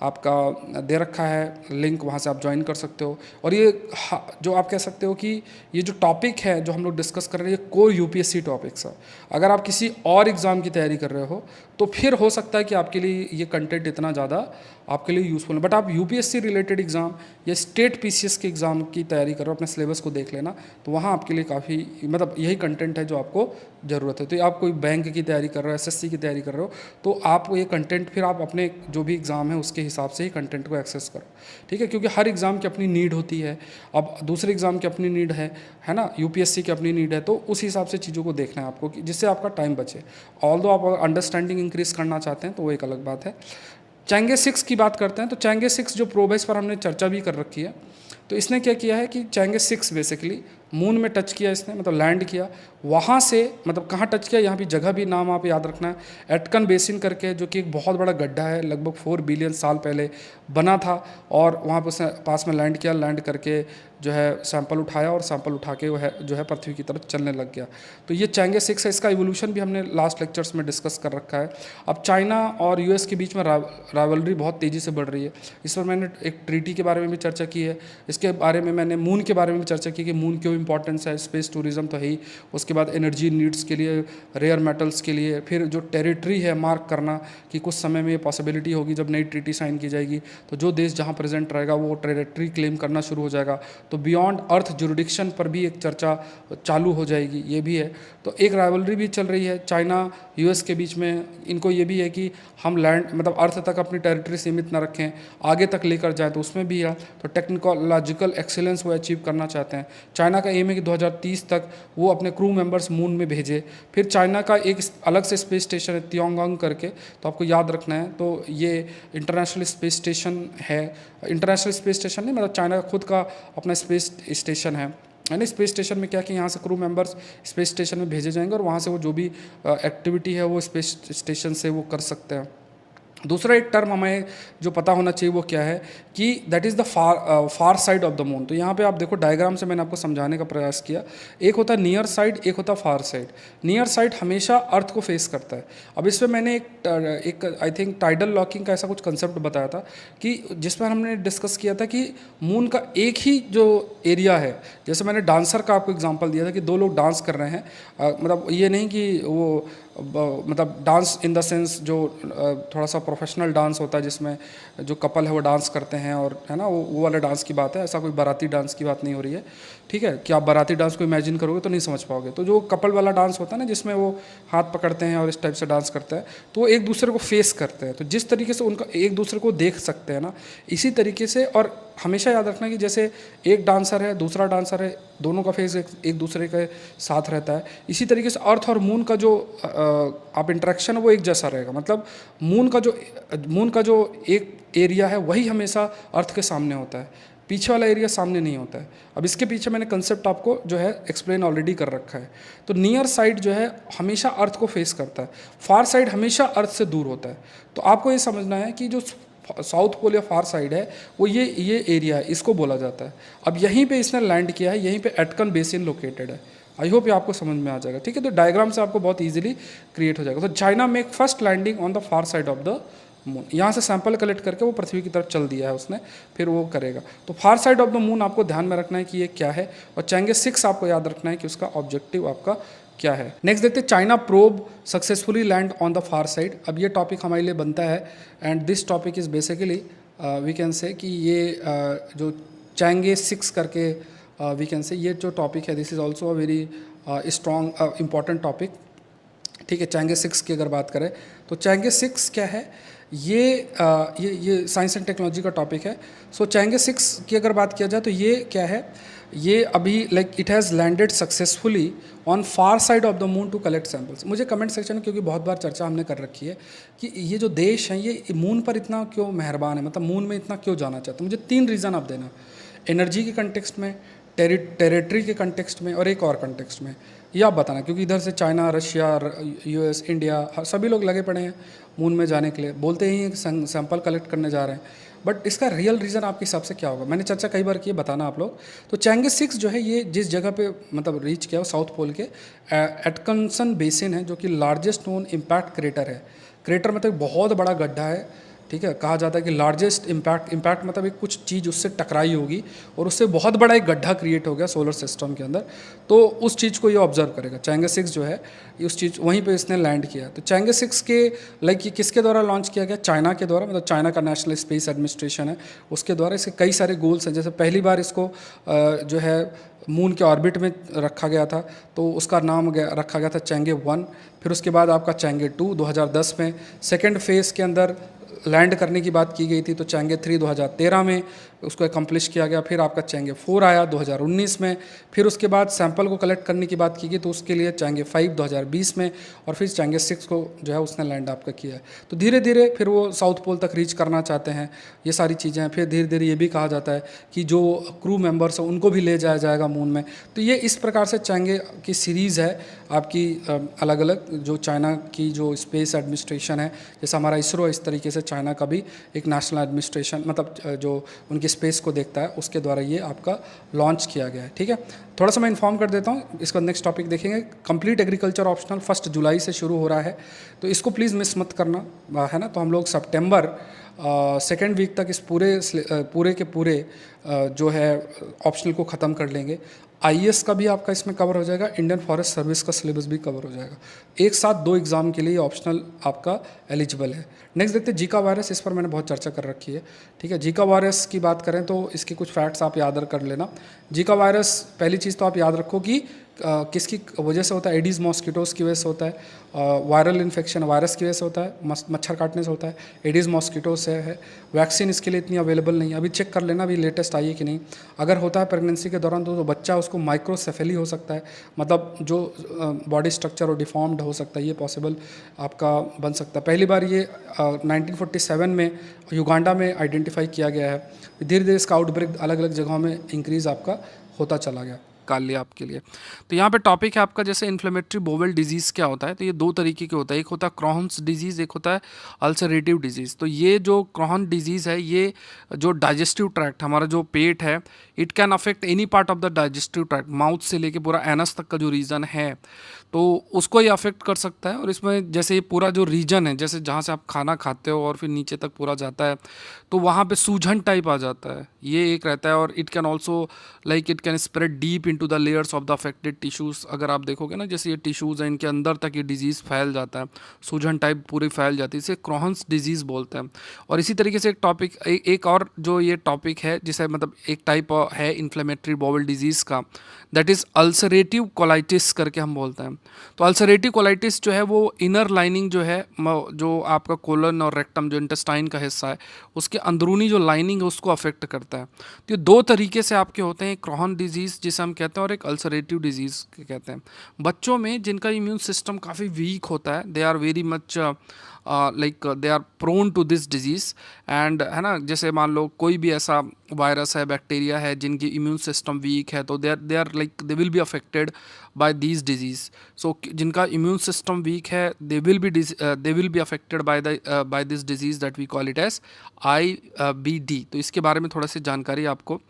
आपका दे रखा है लिंक, वहाँ से आप ज्वाइन कर सकते हो। और ये जो आप कह सकते हो कि ये जो टॉपिक है जो हम लोग डिस्कस कर रहे हैं, ये कोर यूपीएससी टॉपिक्स है। अगर आप किसी और एग्ज़ाम की तैयारी कर रहे हो तो फिर हो सकता है कि आपके लिए ये कंटेंट इतना ज़्यादा आपके लिए यूज़फुल है, बट आप यूपीएससी रिलेटेड एग्ज़ाम या स्टेट पीसीएस के एग्ज़ाम की तैयारी कर रहे हो, अपने सिलेबस को देख लेना, तो वहाँ आपके लिए काफ़ी मतलब यही कंटेंट है जो आपको ज़रूरत है। तो आप कोई बैंक की तैयारी कर रहे हो, एसएससी की तैयारी कर रहे हो, तो आप ये कंटेंट फिर आप अपने जो भी एग्ज़ाम है उसके हिसाब से ही कंटेंट को एक्सेस करो, ठीक है, क्योंकि हर एग्ज़ाम की अपनी नीड होती है। अब दूसरे एग्ज़ाम की अपनी नीड है ना, यूपीएससी की अपनी नीड है, तो उस हिसाब से चीज़ों को देखना है आपको कि जिससे आपका टाइम बचे। ऑल्दो आप अंडरस्टैंडिंग इंक्रीज़ करना चाहते हैं तो वो एक अलग बात है। चैंगे 6 की बात करते हैं, तो चैंगे 6 जो प्रोब है इस पर हमने चर्चा भी कर रखी है। तो इसने क्या किया है कि चैंगे 6 बेसिकली मून में टच किया इसने, मतलब लैंड किया। वहाँ से मतलब कहाँ टच किया, यहाँ भी जगह भी नाम आप याद रखना है, एटकन बेसिन करके, जो कि एक बहुत बड़ा गड्ढा है, लगभग 4 बिलियन साल पहले बना था। और वहाँ पर उसने पास में लैंड किया, लैंड करके जो है सैंपल उठाया और सैंपल उठा के वह जो है पृथ्वी की तरफ चलने लग गया। तो ये चैंगे 6 है। इसका इवोल्यूशन भी हमने लास्ट लेक्चर्स में डिस्कस कर रखा है। अब चाइना और यूएस के बीच में राइवलरी बहुत तेज़ी से बढ़ रही है। इस पर मैंने एक ट्रीटी के बारे में भी चर्चा की है। इसके बारे में मैंने मून के बारे में भी चर्चा की कि मून क्यों इंपॉर्टेंस है, स्पेस टूरिज्म तो है ही, उसके बाद एनर्जी नीड्स के लिए, रेयर मेटल्स के लिए, फिर जो टेरिटरी है मार्क करना कि कुछ समय में ये पॉसिबिलिटी होगी जब नई ट्रीटी साइन की जाएगी तो जो देश जहाँ प्रेजेंट रहेगा वो टेरिटरी क्लेम करना शुरू हो जाएगा, तो बियॉन्ड अर्थ जुरिडिक्शन पर भी एक चर्चा चालू हो जाएगी, ये भी है। तो एक राइवलरी भी चल रही है चाइना यूएस के बीच में। इनको ये भी है कि हम लैंड मतलब अर्थ तक अपनी टेरिटरी सीमित ना रखें, आगे तक लेकर जाएं, तो उसमें भी है। तो टेक्नोलॉजिकल एक्सीलेंस वो अचीव करना चाहते हैं। चाइना का एम है कि 2030 तक वो अपने क्रू मेंबर्स मून में भेजे। फिर चाइना का एक अलग से स्पेस स्टेशन है तियोंगंग करके, तो आपको याद रखना है। तो ये इंटरनेशनल स्पेस स्टेशन है, इंटरनेशनल स्पेस स्टेशन नहीं, मतलब चाइना का खुद का अपना स्पेस स्टेशन है ना। स्पेस स्टेशन में क्या कि यहाँ से क्रू मेंबर्स स्पेस स्टेशन में भेजे जाएंगे और वहाँ से वो जो भी एक्टिविटी है वो स्पेस स्टेशन से वो कर सकते हैं। दूसरा एक टर्म हमें जो पता होना चाहिए वो क्या है कि that is the far side of the moon. तो यहाँ पे आप देखो डायग्राम से मैंने आपको समझाने का प्रयास किया। एक होता है नियर साइड, एक होता है फार साइड। नियर साइड हमेशा अर्थ को फेस करता है। अब इसमें मैंने एक आई थिंक टाइडल लॉकिंग का ऐसा कुछ कंसेप्ट बताया था कि जिसमें हमने डिस्कस किया था कि मून का एक ही जो एरिया है, जैसे मैंने डांसर का आपको एग्जांपल दिया था कि दो लोग डांस कर रहे हैं, मतलब ये नहीं कि वो मतलब डांस इन द सेंस जो थोड़ा सा प्रोफेशनल डांस होता है जिसमें जो कपल है वो डांस करते हैं और है ना, वो वाले डांस की बात है। ऐसा कोई बाराती डांस की बात नहीं हो रही है, ठीक है। कि आप बाराती डांस को इमेजिन करोगे तो नहीं समझ पाओगे। तो जो कपल वाला डांस होता है ना जिसमें वो हाथ पकड़ते हैं और इस टाइप से डांस करते हैं, तो वो एक दूसरे को फेस करते हैं। तो जिस तरीके से उनका एक दूसरे को देख सकते हैं ना, इसी तरीके से। और हमेशा याद रखना कि जैसे एक डांसर है, दूसरा डांसर है, दोनों का फेस एक दूसरे के साथ रहता है, इसी तरीके से अर्थ और मून का जो आप इंटरेक्शन है वो एक जैसा रहेगा। मतलब मून का जो एक एरिया है वही हमेशा अर्थ के सामने होता है, पीछे वाला एरिया सामने नहीं होता है। अब इसके पीछे मैंने कंसेप्ट आपको जो है एक्सप्लेन ऑलरेडी कर रखा है। तो नियर साइड जो है हमेशा अर्थ को फेस करता है, फार साइड हमेशा अर्थ से दूर होता है। तो आपको ये समझना है कि जो साउथ पोल या फार साइड है वो ये एरिया है, इसको बोला जाता है। अब यहीं पे इसने लैंड किया है, यहीं पे एटकन बेसिन लोकेटेड है। आई होप ये आपको समझ में आ जाएगा, ठीक है। तो डायग्राम से आपको बहुत इजीली क्रिएट हो जाएगा। तो China make first landing on the far side of the moon. यहाँ से सैंपल कलेक्ट करके वो पृथ्वी की तरफ चल दिया है उसने, फिर वो करेगा। तो फार साइड ऑफ द मून आपको ध्यान में रखना है कि ये क्या है, और चैंगे 6 आपको याद रखना है कि उसका ऑब्जेक्टिव आपका क्या है। नेक्स्ट देखते हैं, China probe successfully land on the far side. अब ये टॉपिक हमारे लिए बनता है and this topic is basically we can say कि ये जो चैंगे 6 करके वी कैन से ये जो टॉपिक है this is also a very strong important topic, ठीक है। चैंगे 6 की अगर बात करें तो चैंगे 6 क्या है, ये साइंस एंड टेक्नोलॉजी का टॉपिक है। सो चैंगे 6 की अगर बात किया जाए तो ये क्या है, ये अभी like it has landed successfully on far side of the moon to collect samples. मुझे कमेंट सेक्शन में, क्योंकि बहुत बार चर्चा हमने कर रखी है कि ये जो देश हैं ये मून पर इतना क्यों मेहरबान है, मतलब मून में इतना क्यों जाना चाहते हैं। मुझे 3 रीज़न आप देना, एनर्जी के कंटेक्स्ट में, टेरिटरी के कंटेक्स्ट में और एक और कंटेक्स्ट में, ये आप बताना। क्योंकि इधर से चाइना, रशिया, यूएस, इंडिया सभी लोग लगे पड़े हैं मून में जाने के लिए, बोलते ही सैंपल कलेक्ट करने जा रहे हैं, बट इसका रियल रीज़न आपके हिसाब से क्या होगा। मैंने चर्चा कई बार की है, बताना आप लोग। तो चैंगे 6 जो है ये जिस जगह पे मतलब रीच किया वो साउथ पोल के एटकिंसन बेसिन है, जो कि लार्जेस्ट नोन इम्पैक्ट क्रेटर है। क्रेटर मतलब बहुत बड़ा गड्ढा है, ठीक है। कहा जाता है कि लार्जेस्ट इम्पैक्ट मतलब एक कुछ चीज़ उससे टकराई होगी और उससे बहुत बड़ा एक गड्ढा क्रिएट हो गया सोलर सिस्टम के अंदर, तो उस चीज़ को ये ऑब्जर्व करेगा। चैंगे 6 जो है उस चीज़ वहीं पे इसने लैंड किया। तो चैंगे 6 के लाइक ये किसके द्वारा लॉन्च किया गया, चाइना के द्वारा, मतलब चाइना का नेशनल स्पेस एडमिनिस्ट्रेशन है उसके द्वारा। इसके कई सारे गोल्स हैं, जैसे पहली बार इसको जो है मून के ऑर्बिट में रखा गया था, तो उसका नाम रखा गया था चैंगे 1। फिर उसके बाद आपका चैंगे 2 2010 में, सेकेंड फेज़ के अंदर लैंड करने की बात की गई थी तो चैंगे 3 2013 में, उसको एकम्प्लिश किया गया। फिर आपका चैंगे 4 आया 2019 में, फिर उसके बाद सैंपल को कलेक्ट करने की बात की गई तो उसके लिए चैंगे 5 2020 में, और फिर चैंगे 6 को जो है उसने लैंड आपका किया है। तो धीरे धीरे फिर वो साउथ पोल तक रीच करना चाहते हैं, ये सारी चीज़ें हैं। फिर धीरे धीरे ये भी कहा जाता है कि जो क्रू मेंबर्स हैं उनको भी ले जाया जाएगा मून में। तो ये इस प्रकार से चैंगे की सीरीज़ है आपकी, अलग अलग जो चाइना की जो स्पेस एडमिनिस्ट्रेशन है, जैसे हमारा इसरो है, इस तरीके से चाइना का भी एक नेशनल एडमिनिस्ट्रेशन, मतलब जो उनकी स्पेस को देखता है उसके द्वारा ये आपका लॉन्च किया गया है। ठीक है, थोड़ा सा मैं इन्फॉर्म कर देता हूँ, इसका नेक्स्ट टॉपिक देखेंगे। कंप्लीट एग्रीकल्चर ऑप्शनल 1 जुलाई से शुरू हो रहा है, तो इसको प्लीज़ मिस मत करना, है ना। तो हम लोग सितंबर सेकेंड वीक तक इस पूरे के पूरे जो है ऑप्शनल को ख़त्म कर लेंगे। आईएएस का भी आपका इसमें कवर हो जाएगा, इंडियन फॉरेस्ट सर्विस का सिलेबस भी कवर हो जाएगा। एक साथ 2 एग्ज़ाम के लिए ऑप्शनल आपका एलिजिबल है। नेक्स्ट देखते हैं जीका वायरस, इस पर मैंने बहुत चर्चा कर रखी है। ठीक है, जीका वायरस की बात करें तो इसके कुछ फैक्ट्स आप याद कर लेना। जीका वायरस, पहली चीज़ तो आप याद रखो कि किसकी वजह से होता है, एडीज़ मॉस्किटोज़ की वजह से होता है। वायरल इन्फेक्शन वायरस की वजह से होता है, मच्छर काटने से होता है, एडीज़ मॉस्किटो से है। वैक्सीन इसके लिए इतनी अवेलेबल नहीं है, अभी चेक कर लेना अभी लेटेस्ट आई है कि नहीं। अगर होता है प्रेगनेंसी के दौरान तो बच्चा उसको माइक्रोसेफेली हो सकता है, मतलब जो बॉडी स्ट्रक्चर और डिफॉर्म्ड हो सकता है, ये पॉसिबल आपका बन सकता है। पहली बार ये 1947 में युगांडा में आइडेंटिफाई किया गया है। धीरे धीरे इसका आउटब्रेक अलग अलग जगहों में इंक्रीज़ आपका होता चला गया काल लिया आपके लिए। तो यहाँ पे टॉपिक है आपका, जैसे इन्फ्लेमेटरी बोवेल डिजीज़ क्या होता है। तो ये 2 तरीके के होता है, एक होता है क्रॉहन्स डिजीज़, एक होता है अल्सरेटिव डिजीज़। तो ये जो क्रॉहन डिजीज़ है, ये जो डाइजेस्टिव ट्रैक्ट, हमारा जो पेट है, it can affect any part of the digestive tract, mouth से लेके पूरा एनस तक का जो रीजन है, तो उसको ये अफेक्ट कर सकता है। और इसमें जैसे ये पूरा जो रीजन है, जैसे जहाँ से आप खाना खाते हो और फिर नीचे तक पूरा जाता है, तो वहाँ पे सूजन टाइप आ जाता है, ये एक रहता है। और it can also like it can spread deep into the layers of the affected tissues. अगर आप देखोगे ना, जैसे ये टिश्यूज़ हैं, इनके अंदर तक ये डिजीज़ फैल जाता है, सूजन टाइप पूरी फैल जाती है, इसे क्रॉहन्स डिजीज़ बोलते हैं। और इसी तरीके से एक टॉपिक, एक और जो ये टॉपिक है, जिसे मतलब एक टाइप है इन्फ्लेमेटरी बोवेल डिजीज़ का, दैट इज़ अल्सरेटिव कोलाइटिस करके हम बोलते हैं। तो अल्सरेटिव कोलाइटिस जो है वो इनर लाइनिंग जो है, जो आपका कोलन और रेक्टम जो इंटेस्टाइन का हिस्सा है, उसके अंदरूनी जो लाइनिंग है उसको अफेक्ट करता है। तो ये 2 तरीके से आपके होते हैं, एक क्रॉहन डिजीज़ जिसे हम कहते हैं और एक अल्सरेटिव डिजीज़ कहते हैं। बच्चों में जिनका इम्यून सिस्टम काफ़ी वीक होता है, they are very much like they are prone to this disease and, है ना। जैसे मान लो कोई भी ऐसा वायरस है, बैक्टीरिया है, जिनकी इम्यून सिस्टम वीक है, तो they are like they will be affected by these disease. So जिनका इम्यून सिस्टम वीक है, they will be affected by this disease that we call it as IBD। तो इसके बारे में थोड़ा सी जानकारी आपको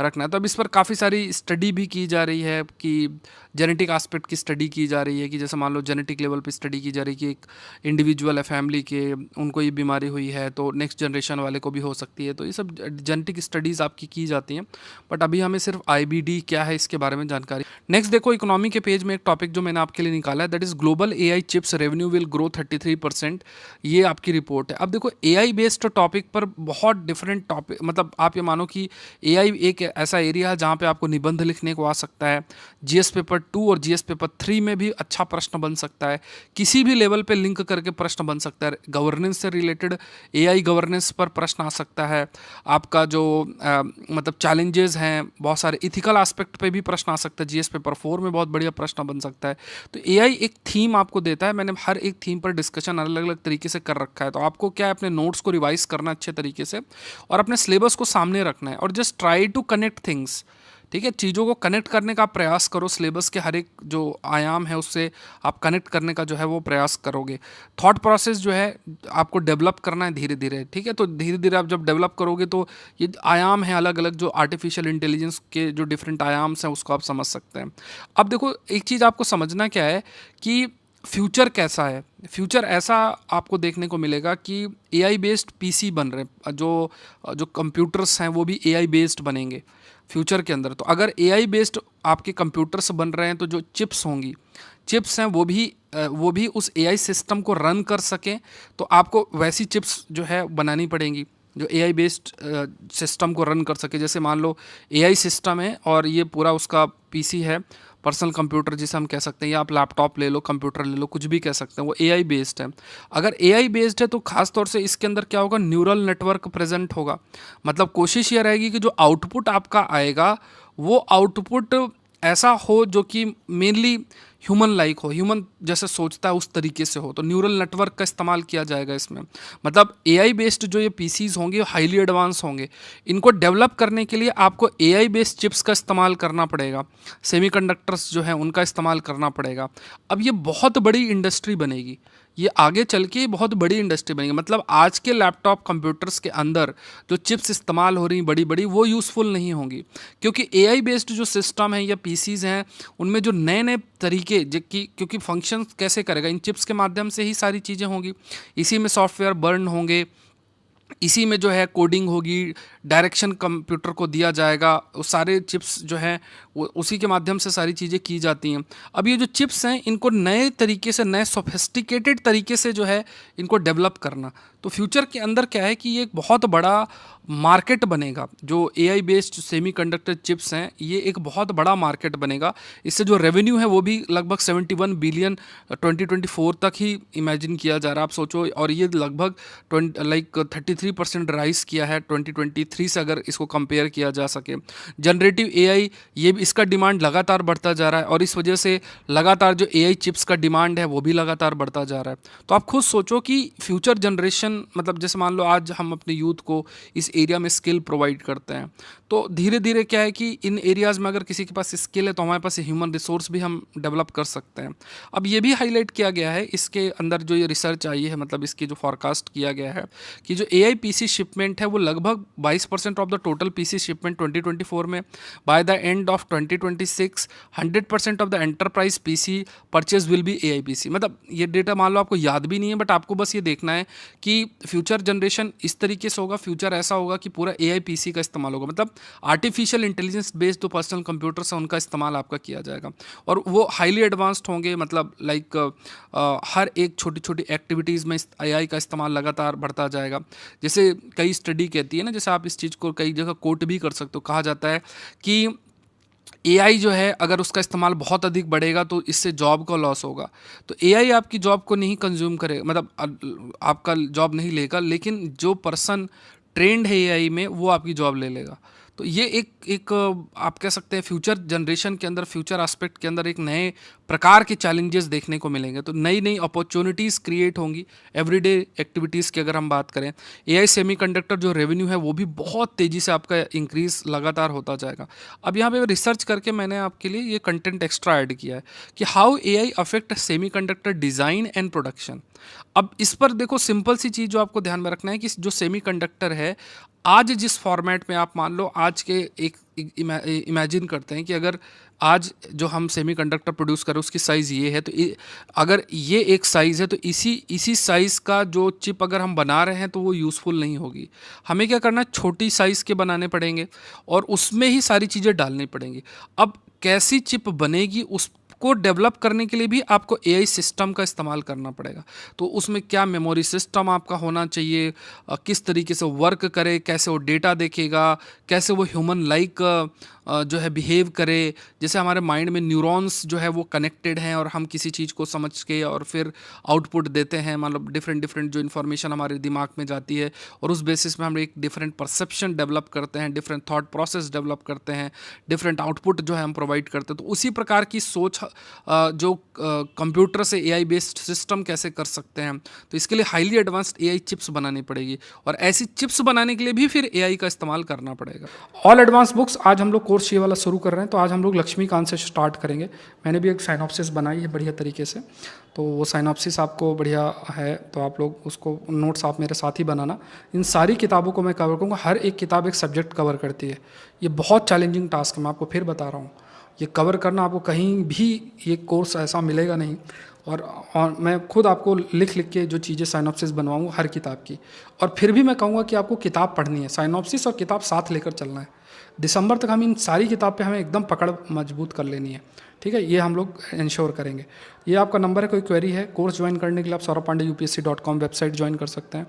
रखना है। तो अब इस पर काफ़ी सारी स्टडी भी की जा रही है, कि जेनेटिक एस्पेक्ट की स्टडी की जा रही है, कि जैसे मान लो जेनेटिक लेवल पे स्टडी की जा रही है कि एक इंडिविजुअल है फैमिली के, उनको ये बीमारी हुई है तो नेक्स्ट जनरेशन वाले को भी हो सकती है। तो ये सब जेनेटिक स्टडीज़ आपकी की जाती हैं, बट अभी हमें सिर्फ IBD क्या है इसके बारे में जानकारी। नेक्स्ट देखो, इकोनॉमी के पेज में एक टॉपिक जो मैंने आपके लिए निकाला है, that is global AI chips revenue will grow 33%। ये आपकी रिपोर्ट है। अब देखो, AI बेस्ड टॉपिक पर बहुत डिफरेंट टॉपिक, मतलब आप ये मानो कि AI एक ऐसा एरिया है जहाँ पे आपको निबंध लिखने को आ सकता है। GS पेपर 2 और GS पेपर 3 में भी अच्छा प्रश्न बन सकता है, किसी भी लेवल पे लिंक करके प्रश्न बन सकता है। गवर्नेंस से रिलेटेड AI गवर्नेंस पर प्रश्न आ सकता है। आपका जो मतलब चैलेंजेस हैं, बहुत सारे इथिकल एस्पेक्ट पे भी प्रश्न आ सकता है। GS पेपर 4 में बहुत बढ़िया प्रश्न बन सकता है। तो AI एक थीम आपको देता है, मैंने हर एक थीम पर डिस्कशन अलग अलग तरीके से कर रखा है। तो आपको क्या है, अपने नोट्स को रिवाइज करना अच्छे तरीके से और अपने सिलेबस को सामने रखना है, और just try to connect things. ठीक है, चीज़ों को कनेक्ट करने का प्रयास करो, सिलेबस के हर एक जो आयाम है उससे आप कनेक्ट करने का जो है वो प्रयास करोगे। थॉट प्रोसेस जो है आपको डेवलप करना है धीरे धीरे। ठीक है, तो धीरे धीरे आप जब डेवलप करोगे तो ये आयाम है अलग अलग, जो आर्टिफिशियल इंटेलिजेंस के जो डिफरेंट आयाम्स हैं उसको आप समझ सकते हैं। अब देखो, एक चीज़ आपको समझना क्या है कि फ्यूचर कैसा है। फ्यूचर ऐसा आपको देखने को मिलेगा कि AI बेस्ड PC बन रहे हैं, जो कंप्यूटर्स हैं वो भी AI बेस्ड बनेंगे फ्यूचर के अंदर। तो अगर AI बेस्ड आपके कंप्यूटर्स बन रहे हैं, तो जो चिप्स होंगी, चिप्स हैं वो भी उस AI सिस्टम को रन कर सकें, तो आपको वैसी चिप्स जो है बनानी पड़ेंगी। जो एआई बेस्ड सिस्टम को रन कर सके। जैसे मान लो एआई सिस्टम है और ये पूरा उसका पीसी है, पर्सनल कंप्यूटर जिसे हम कह सकते हैं, या आप लैपटॉप ले लो, कंप्यूटर ले लो, कुछ भी कह सकते हैं, वो एआई बेस्ड है। अगर एआई बेस्ड है तो खास तौर से इसके अंदर क्या होगा, न्यूरल नेटवर्क प्रेजेंट होगा। मतलब कोशिश ये रहेगी कि जो आउटपुट आपका आएगा वो आउटपुट ऐसा हो जो कि मेनली ह्यूमन लाइक हो, ह्यूमन जैसे सोचता है उस तरीके से हो। तो न्यूरल नेटवर्क का इस्तेमाल किया जाएगा इसमें। मतलब एआई बेस्ड जो ये पीसीज होंगे हाईली एडवांस होंगे। इनको डेवलप करने के लिए आपको एआई बेस्ड चिप्स का इस्तेमाल करना पड़ेगा, सेमीकंडक्टर्स जो हैं उनका इस्तेमाल करना पड़ेगा। अब ये बहुत बड़ी इंडस्ट्री बनेगी, ये आगे चल के बहुत बड़ी इंडस्ट्री बनेगी। मतलब आज के लैपटॉप कंप्यूटर्स के अंदर जो चिप्स इस्तेमाल हो रही बड़ी बड़ी, वो यूज़फुल नहीं होंगी, क्योंकि एआई बेस्ड जो सिस्टम है या पीसीज हैं उनमें जो नए नए तरीके क्योंकि फंक्शन कैसे करेगा, इन चिप्स के माध्यम से ही सारी चीज़ें होंगी। इसी में सॉफ्टवेयर बर्न होंगे, इसी में जो है कोडिंग होगी, डायरेक्शन कंप्यूटर को दिया जाएगा, वो सारे चिप्स जो हैं वो उसी के माध्यम से सारी चीज़ें की जाती हैं। अब ये जो चिप्स हैं इनको नए तरीके से, नए सोफिस्टिकेटेड तरीके से जो है इनको डेवलप करना, तो फ्यूचर के अंदर क्या है कि ये एक बहुत बड़ा मार्केट बनेगा। जो एआई बेस्ड सेमीकंडक्टर चिप्स हैं ये एक बहुत बड़ा मार्केट बनेगा। इससे जो रेवेन्यू है वो भी लगभग 71 बिलियन 2024 तक ही इमेजिन किया जा रहा है। आप सोचो, और ये लगभग 33% राइज किया है 2023 से, अगर इसको कंपेयर किया जा सके। जनरेटिव एआई, ये भी इसका डिमांड लगातार बढ़ता जा रहा है और इस वजह से लगातार जो एआई चिप्स का डिमांड है वो भी लगातार बढ़ता जा रहा है। तो आप खुद सोचो कि फ्यूचर जनरेशन, मतलब जैसे मान लो आज हम अपने यूथ को इस एरिया में स्किल प्रोवाइड करते हैं, तो धीरे धीरे क्या है कि इन एरियाज़ में अगर किसी के पास स्किल है तो हमारे पास ह्यूमन रिसोर्स भी हम डेवलप कर सकते हैं। अब ये भी हाईलाइट किया गया है इसके अंदर, जो ये रिसर्च आई है, मतलब इसकी जो फॉरकास्ट किया गया है कि जो एआई पीसी शिपमेंट है वो लगभग 22% of the total PC shipment 2024 में, by the end of 2026 100% of the enterprise PC purchase will be AI PC. मतलब ये डेटा मान लो आपको याद भी नहीं है, बट आपको बस ये देखना है कि फ्यूचर जनरेशन इस तरीके से होगा, फ्यूचर ऐसा होगा कि पूरा एआई पीसी का इस्तेमाल होगा। मतलब आर्टिफिशियल इंटेलिजेंस बेस्ड जो पर्सनल कंप्यूटर्स हैं उनका इस्तेमाल आपका किया जाएगा और वो हाईली एडवांस्ड होंगे। मतलब लाइक हर एक छोटी छोटी एक्टिविटीज़ में एआई का इस्तेमाल लगातार बढ़ता जाएगा। जैसे कई स्टडी कहती है ना, जैसे आप इस चीज़ को कई जगह कोट भी कर सकते हो, कहा जाता है कि एआई जो है अगर उसका इस्तेमाल बहुत अधिक बढ़ेगा तो इससे जॉब का लॉस होगा। तो एआई आपकी जॉब को नहीं कंज्यूम करेगा, मतलब आपका जॉब नहीं लेगा, लेकिन जो पर्सन ट्रेंड है एआई में वो आपकी जॉब ले लेगा। तो ये एक आप कह सकते हैं फ्यूचर जनरेशन के अंदर, फ्यूचर एस्पेक्ट के अंदर एक नए प्रकार के चैलेंजेस देखने को मिलेंगे। तो नई नई अपॉर्चुनिटीज़ क्रिएट होंगी एवरीडे एक्टिविटीज़ की। अगर हम बात करें एआई सेमीकंडक्टर जो रेवेन्यू है वो भी बहुत तेज़ी से आपका इंक्रीज़ लगातार होता जाएगा। अब यहाँ पे रिसर्च करके मैंने आपके लिए ये कंटेंट एक्स्ट्रा ऐड किया है कि how AI affect semiconductor design and production. अब इस पर देखो, सिंपल सी चीज़ जो आपको ध्यान में रखना है कि जो सेमीकंडक्टर है आज जिस फॉर्मेट में, आप मान लो आज के एक इमेजिन करते हैं कि अगर आज जो हम सेमीकंडक्टर प्रोड्यूस करें उसकी साइज़ ये है, तो अगर ये एक साइज़ है तो इसी साइज़ का जो चिप अगर हम बना रहे हैं तो वो यूज़फुल नहीं होगी। हमें क्या करना है, छोटी साइज़ के बनाने पड़ेंगे और उसमें ही सारी चीज़ें डालनी पड़ेंगी। अब कैसी चिप बनेगी उसको डेवलप करने के लिए भी आपको एआई सिस्टम का इस्तेमाल करना पड़ेगा। तो उसमें क्या मेमोरी सिस्टम आपका होना चाहिए, किस तरीके से वर्क करे, कैसे वो डेटा देखेगा, कैसे वो ह्यूमन लाइक जो है बिहेव करे। जैसे हमारे माइंड में न्यूरॉन्स जो है वो कनेक्टेड हैं और हम किसी चीज़ को समझ के और फिर आउटपुट देते हैं, मतलब डिफरेंट जो इन्फॉर्मेशन हमारे दिमाग में जाती है और उस बेसिस में हम एक डिफरेंट परसेप्शन डेवलप करते हैं, डिफरेंट थॉट प्रोसेस डेवलप करते हैं, डिफरेंट आउटपुट जो है हम प्रोवाइड करते हैं। तो उसी प्रकार की सोच जो कंप्यूटर से एआई बेस्ड सिस्टम कैसे कर सकते हैं, तो इसके लिए हाईली एडवांस्ड एआई चिप्स बनानी पड़ेगी और ऐसी चिप्स बनाने के लिए भी फिर एआई का इस्तेमाल करना पड़ेगा। ऑल एडवांस बुक्स आज हम लोग कोर्स ये वाला शुरू कर रहे हैं, तो आज हम लोग लक्ष्मीकांत से स्टार्ट करेंगे। मैंने भी एक साइनॉप्सिस बनाई है बढ़िया तरीके से, तो वो साइनॉप्सिस आपको बढ़िया है, तो आप लोग उसको नोट्स आप मेरे साथ ही बनाना। इन सारी किताबों को मैं कवर करूँगा, हर एक किताब एक सब्जेक्ट कवर करती है। ये बहुत चैलेंजिंग टास्क है, मैं आपको फिर बता रहा हूँ। ये कवर करना आपको कहीं भी ये कोर्स ऐसा मिलेगा नहीं, और मैं खुद आपको लिख के जो चीज़ें साइनॉप्सिस बनवाऊँगा हर किताब की। और फिर भी मैं कहूँगा कि आपको किताब पढ़नी है, साइनॉप्सिस और किताब साथ लेकर चलना है। दिसंबर तक हम इन सारी किताब पे हमें एकदम पकड़ मजबूत कर लेनी है। ठीक है, ये हम लोग इंश्योर करेंगे। ये आपका नंबर है, कोई क्वेरी है कोर्स ज्वाइन करने के लिए आप saurabpandeyupsc.com वेबसाइट ज्वाइन कर सकते हैं,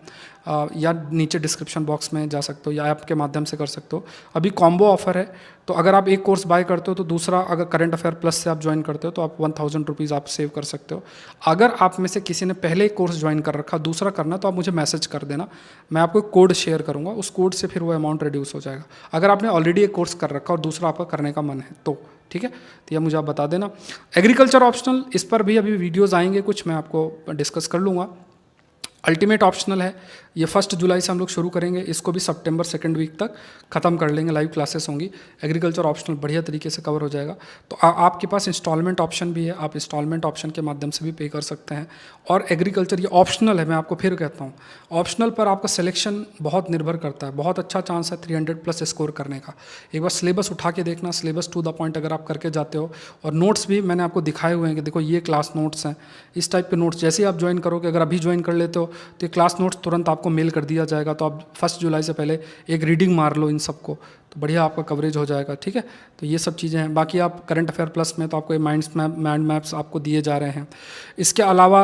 या नीचे डिस्क्रिप्शन बॉक्स में जा सकते हो या ऐप के माध्यम से कर सकते हो। अभी कॉम्बो ऑफर है, तो अगर आप एक कोर्स बाय करते हो तो दूसरा अगर करंट अफेयर प्लस से आप ज्वाइन करते हो तो आप 1000 रुपीज़ आप सेव कर सकते हो। अगर आप में से किसी ने पहले एक कोर्स ज्वाइन कर रखा, दूसरा करना, तो आप मुझे मैसेज कर देना, मैं आपको कोड शेयर करूँगा, उस कोड से फिर वो अमाउंट रिड्यूस हो जाएगा। अगर आपने ऑलरेडी एक कोर्स कर रखा और दूसरा आपका करने का मन है तो, ठीक है, तो यह मुझे आप बता देना। एग्रीकल्चर ऑप्शनल, इस पर भी अभी वीडियोज़ आएंगे कुछ, मैं आपको डिस्कस कर लूँगा। अल्टीमेट ऑप्शनल है, ये 1 जुलाई से हम लोग शुरू करेंगे, इसको भी सितंबर सेकंड वीक तक ख़त्म कर लेंगे, लाइव क्लासेस होंगी। एग्रीकल्चर ऑप्शनल बढ़िया तरीके से कवर हो जाएगा। तो आपके पास इंस्टॉलमेंट ऑप्शन भी है, आप इंस्टॉलमेंट ऑप्शन के माध्यम से भी पे कर सकते हैं। और एग्रीकल्चर ये ऑप्शनल है, मैं आपको फिर कहता हूँ, ऑप्शनल पर आपका सिलेक्शन बहुत निर्भर करता है, बहुत अच्छा चांस है 300+ स्कोर करने का। एक बार सिलेबस उठा के देखना, सिलेबस टू द पॉइंट अगर आप करके जाते हो, और नोट्स भी मैंने आपको दिखाए हुए हैं कि देखो ये क्लास नोट्स हैं, इस टाइप के नोट्स जैसे ही आप ज्वाइन करोगे, अगर अभी ज्वाइन कर लेते हो तो ये क्लास नोट्स तुरंत आपको मेल कर दिया जाएगा। तो आप 1 जुलाई से पहले एक रीडिंग मार लो इन सबको, तो बढ़िया आपका कवरेज हो जाएगा, ठीक है। तो ये सब चीज़ें हैं। बाकी आप करंट अफेयर प्लस में तो आपको ये माइंड मैप्स आपको दिए जा रहे हैं। इसके अलावा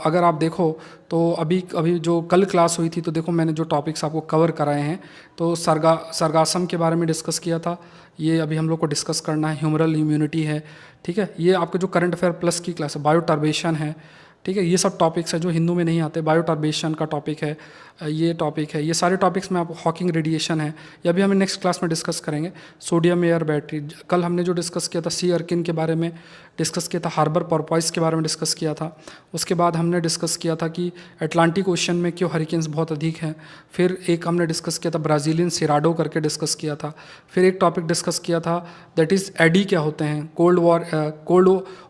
अगर आप देखो तो अभी जो कल क्लास हुई थी, तो देखो मैंने जो टॉपिक्स आपको कवर कराए हैं, तो सरगासम के बारे में डिस्कस किया था, ये अभी हम लोग को डिस्कस करना है। ह्यूमरल इम्यूनिटी है, ठीक है। ये आपके जो करंट अफेयर प्लस की क्लास है, बायोटर्बेशन है, ठीक है। ये सब टॉपिक्स हैं जो हिंदू में नहीं आते। बायोटर्बेशन का टॉपिक है, ये टॉपिक है, ये सारे टॉपिक्स में आपको हॉकिंग रेडिएशन है, ये अभी हमें नेक्स्ट क्लास में डिस्कस करेंगे। सोडियम एयर बैटरी, कल हमने जो डिस्कस किया था सी अर्किन के बारे में डिस्कस किया था, हार्बर पोर्पोइस के बारे में डिस्कस किया था। उसके बाद हमने डिस्कस किया था कि अटलांटिक ओशन में क्यों हरिकेन्स बहुत अधिक हैं। फिर एक हमने डिस्कस किया था ब्राज़ीलियन सिराडो करके डिस्कस किया था। फिर एक टॉपिक डिस्कस किया था दैट इज़ एडी क्या होते हैं, कोल्ड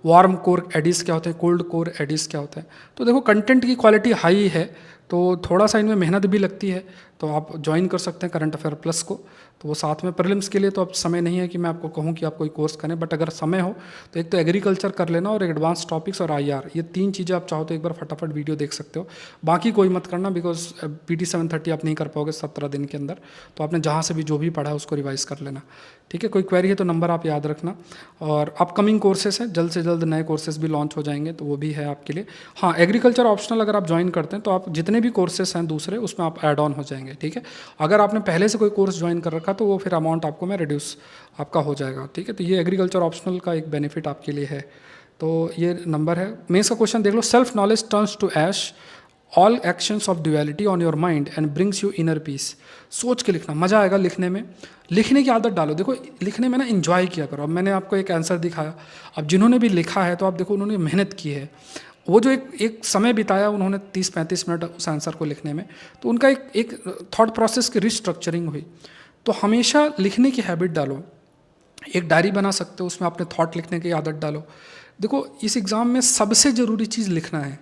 वार्म कोर एडीज़ क्या होते हैं, कोल्ड कोर एडीज़ क्या होते हैं। तो देखो कंटेंट की क्वालिटी हाई है, तो थोड़ा सा इनमें मेहनत भी लगती है, तो आप ज्वाइन कर सकते हैं करंट अफेयर प्लस को। तो वो साथ में प्रीलिम्स के लिए तो अब समय नहीं है कि मैं आपको कहूँ कि आप कोई कोर्स करें, बट अगर समय हो तो एक तो एग्रीकल्चर कर लेना और एडवांस टॉपिक्स और आईआर, ये 3 चीज़ें आप चाहो तो एक बार फटाफट वीडियो देख सकते हो। बाकी कोई मत करना, बिकॉज PT 730 आप नहीं कर पाओगे 17 दिन के अंदर। तो आपने जहाँ से भी जो भी पढ़ा है उसको रिवाइज कर लेना, ठीक है। कोई क्वेरी है तो नंबर आप याद रखना। और अपकमिंग कोर्सेज हैं, जल्द से जल्द नए कोर्सेज भी लॉन्च हो जाएंगे, तो वो भी है आपके लिए। हाँ, एग्रीकल्चर ऑप्शनल अगर आप ज्वाइन करते हैं तो आप जितने भी कोर्सेज हैं दूसरे, उसमें आप ऐड ऑन हो जाएंगे, ठीक है। अगर आपने पहले से कोई कोर्स ज्वाइन कर रखा तो वो फिर अमाउंट आपको मैं रिड्यूस आपका हो जाएगा, ठीक है। तो ये एग्रीकल्चर ऑप्शनल का एक बेनिफिट आपके लिए है। तो ये नंबर है। मेंस का क्वेश्चन देख लो, self knowledge turns to ash, all actions of duality on your mind and brings you inner peace. सोच के लिखना, मज़ा आएगा लिखने में, लिखने की आदत डालो। देखो लिखने में ना एंजॉय किया करो। अब मैंने आपको एक आंसर दिखाया, अब जिन्होंने भी लिखा है तो आप देखो उन्होंने मेहनत की है, वो जो एक समय बिताया उन्होंने 30-35 मिनट उस आंसर को लिखने में, तो उनका एक थॉट प्रोसेस की रिस्ट्रक्चरिंग हुई। तो हमेशा लिखने की हैबिट डालो, एक डायरी बना सकते हो, उसमें अपने थॉट लिखने की आदत डालो। देखो इस एग्ज़ाम में सबसे ज़रूरी चीज़ लिखना है।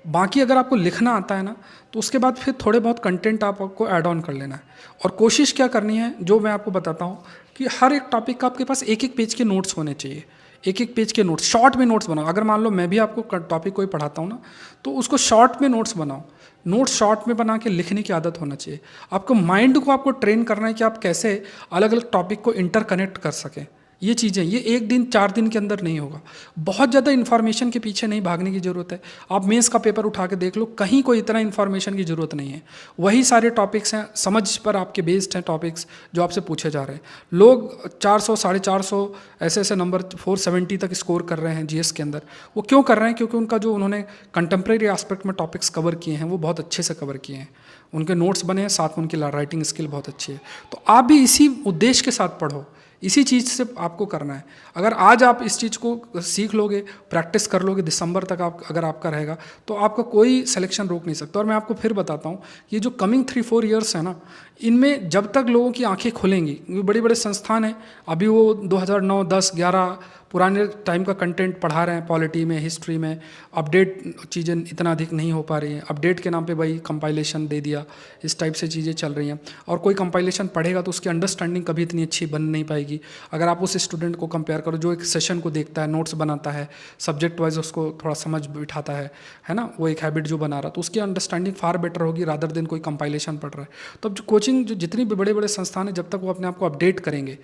बाकी अगर आपको लिखना आता है ना, तो उसके बाद फिर थोड़े बहुत कंटेंट आपको ऐड ऑन कर लेना है। और कोशिश क्या करनी है, जो मैं आपको बताता हूँ कि हर एक टॉपिक का आपके पास एक एक पेज के नोट्स होने चाहिए, एक एक पेज के नोट्स, शॉर्ट में नोट्स बनाओ। अगर मान लो मैं भी आपको टॉपिक कोई पढ़ाता हूँ ना, तो उसको शॉर्ट में नोट्स बनाओ, नोट्स शॉर्ट में बना के लिखने की आदत होना चाहिए। आपको माइंड को आपको ट्रेन करना है कि आप कैसे अलग अलग टॉपिक को इंटरकनेक्ट कर सकें। ये चीज़ें, ये 1 दिन 4 दिन के अंदर नहीं होगा। बहुत ज़्यादा इन्फॉर्मेशन के पीछे नहीं भागने की ज़रूरत है। आप मेंस का पेपर उठा के देख लो, कहीं कोई इतना इन्फॉर्मेशन की ज़रूरत नहीं है। वही सारे टॉपिक्स हैं, समझ पर आपके बेस्ड हैं टॉपिक्स जो आपसे पूछे जा रहे हैं। लोग 400 450 ऐसे नंबर 470 तक स्कोर कर रहे हैं GS के अंदर। वो क्यों कर रहे हैं? क्योंकि उनका जो उन्होंने कंटेम्प्रेरी एस्पेक्ट में टॉपिक्स कवर किए हैं वो बहुत अच्छे से कवर किए हैं, उनके नोट्स बने हैं, साथ में उनकी राइटिंग स्किल बहुत अच्छी है। तो आप भी इसी उद्देश्य के साथ पढ़ो, इसी चीज़ से आपको करना है। अगर आज आप इस चीज़ को सीख लोगे, प्रैक्टिस कर लोगे, दिसंबर तक आप अगर आपका रहेगा तो आपका कोई सिलेक्शन रोक नहीं सकता। और मैं आपको फिर बताता हूँ, ये जो कमिंग 3-4 ईयर्स है ना, इनमें जब तक लोगों की आंखें खुलेंगी, बड़े बड़े संस्थान हैं, अभी वो 2009, 10, 11 पुराने टाइम का कंटेंट पढ़ा रहे हैं, पॉलिटी में, हिस्ट्री में। अपडेट चीज़ें इतना अधिक नहीं हो पा रही हैं, अपडेट के नाम पे भाई कंपाइलेशन दे दिया, इस टाइप से चीज़ें चल रही हैं। और कोई कंपाइलेशन पढ़ेगा तो उसकी अंडरस्टैंडिंग कभी इतनी अच्छी बन नहीं पाएगी। अगर आप उस स्टूडेंट को कंपेयर करो जो एक सेशन को देखता है, नोट्स बनाता है, सब्जेक्ट वाइज उसको थोड़ा समझ बिठाता है ना, वो एक हैबिट जो बना रहा, तो उसकी अंडरस्टैंडिंग फार बेटर होगी रादर देन कोई कंपाइलेशन पढ़ रहा है। तो अब जो कोचिंग कोचिंग जो जितनी भी बड़े बड़े संस्थान हैं, जब तक वो अपने आप को अपडेट करेंगे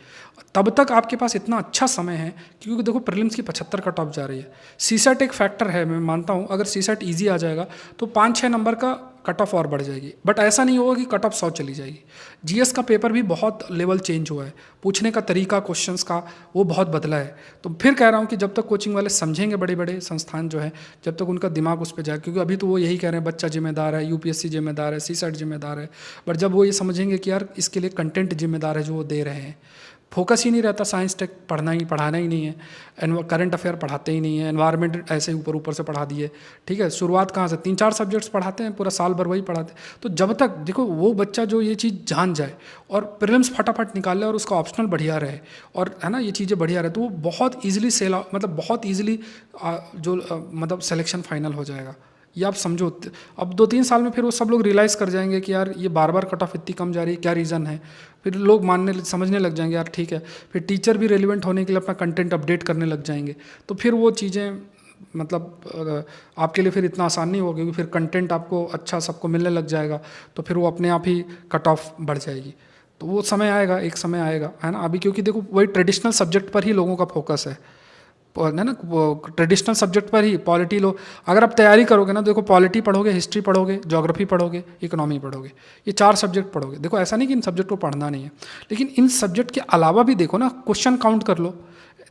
तब तक आपके पास इतना अच्छा समय है, क्योंकि देखो प्रीलिम्स की 75 कट ऑफ जा रही है। सीसेट एक फैक्टर है, मैं मानता हूँ, अगर सीसेट ईजी आ जाएगा तो 5-6 नंबर का कट ऑफ और बढ़ जाएगी, बट ऐसा नहीं होगा कि कट ऑफ 100 चली जाएगी। जीएस का पेपर भी बहुत लेवल चेंज हुआ है, पूछने का तरीका क्वेश्चंस का वो बहुत बदला है। तो फिर कह रहा हूँ कि जब तक कोचिंग वाले समझेंगे, बड़े बड़े संस्थान जो है, जब तक उनका दिमाग उस पर जाए, क्योंकि अभी तो वो यही कह रहे हैं बच्चा जिम्मेदार है, यूपीएससी जिम्मेदार है, सीसेट जिम्मेदार है, बट जब वो ये समझेंगे कि यार इसके लिए कंटेंट जिम्मेदार है जो वो दे रहे हैं, फोकस ही नहीं रहता, साइंस टेक पढ़ाना ही नहीं है, करंट अफेयर पढ़ाते ही नहीं है, एनवायरनमेंट ऐसे ही ऊपर ऊपर से पढ़ा दिए, ठीक है, शुरुआत कहाँ से 3-4 सब्जेक्ट्स पढ़ाते हैं, पूरा साल भर वही पढ़ाते हैं। तो जब तक देखो वो बच्चा जो ये चीज़ जान जाए और प्रीलिम्स फटाफट निकाल ले और उसका ऑप्शनल बढ़िया रहे, और है ना ये चीज़ें बढ़िया रहे, तो वो बहुत ईजिली मतलब बहुत ईजिली जो मतलब सिलेक्शन फाइनल हो जाएगा। ये आप समझो, अब 2-3 साल में फिर वो सब लोग रियलाइज़ कर जाएंगे कि यार ये बार बार कट ऑफ इतनी कम जा रही है, क्या रीज़न है। फिर लोग समझने लग जाएंगे यार ठीक है, फिर टीचर भी रेलिवेंट होने के लिए अपना कंटेंट अपडेट करने लग जाएंगे। तो फिर वो चीज़ें मतलब आपके लिए फिर इतना आसान नहीं होगा, क्योंकि फिर कंटेंट आपको अच्छा सबको मिलने लग जाएगा, तो फिर वो अपने आप ही कट ऑफ बढ़ जाएगी। तो वो समय आएगा, एक समय आएगा, है ना। अभी क्योंकि देखो वही ट्रेडिशनल सब्जेक्ट पर ही लोगों का फोकस है ना, ट्रेडिशनल सब्जेक्ट पर ही पॉलिटी लो। अगर आप तैयारी करोगे ना, देखो पॉलिटी पढ़ोगे, हिस्ट्री पढ़ोगे, ज्योग्राफी पढ़ोगे, इकोनॉमी पढ़ोगे, ये 4 सब्जेक्ट पढ़ोगे। देखो ऐसा नहीं कि इन सब्जेक्ट को पढ़ना नहीं है, लेकिन इन सब्जेक्ट के अलावा भी देखो ना, क्वेश्चन काउंट कर लो।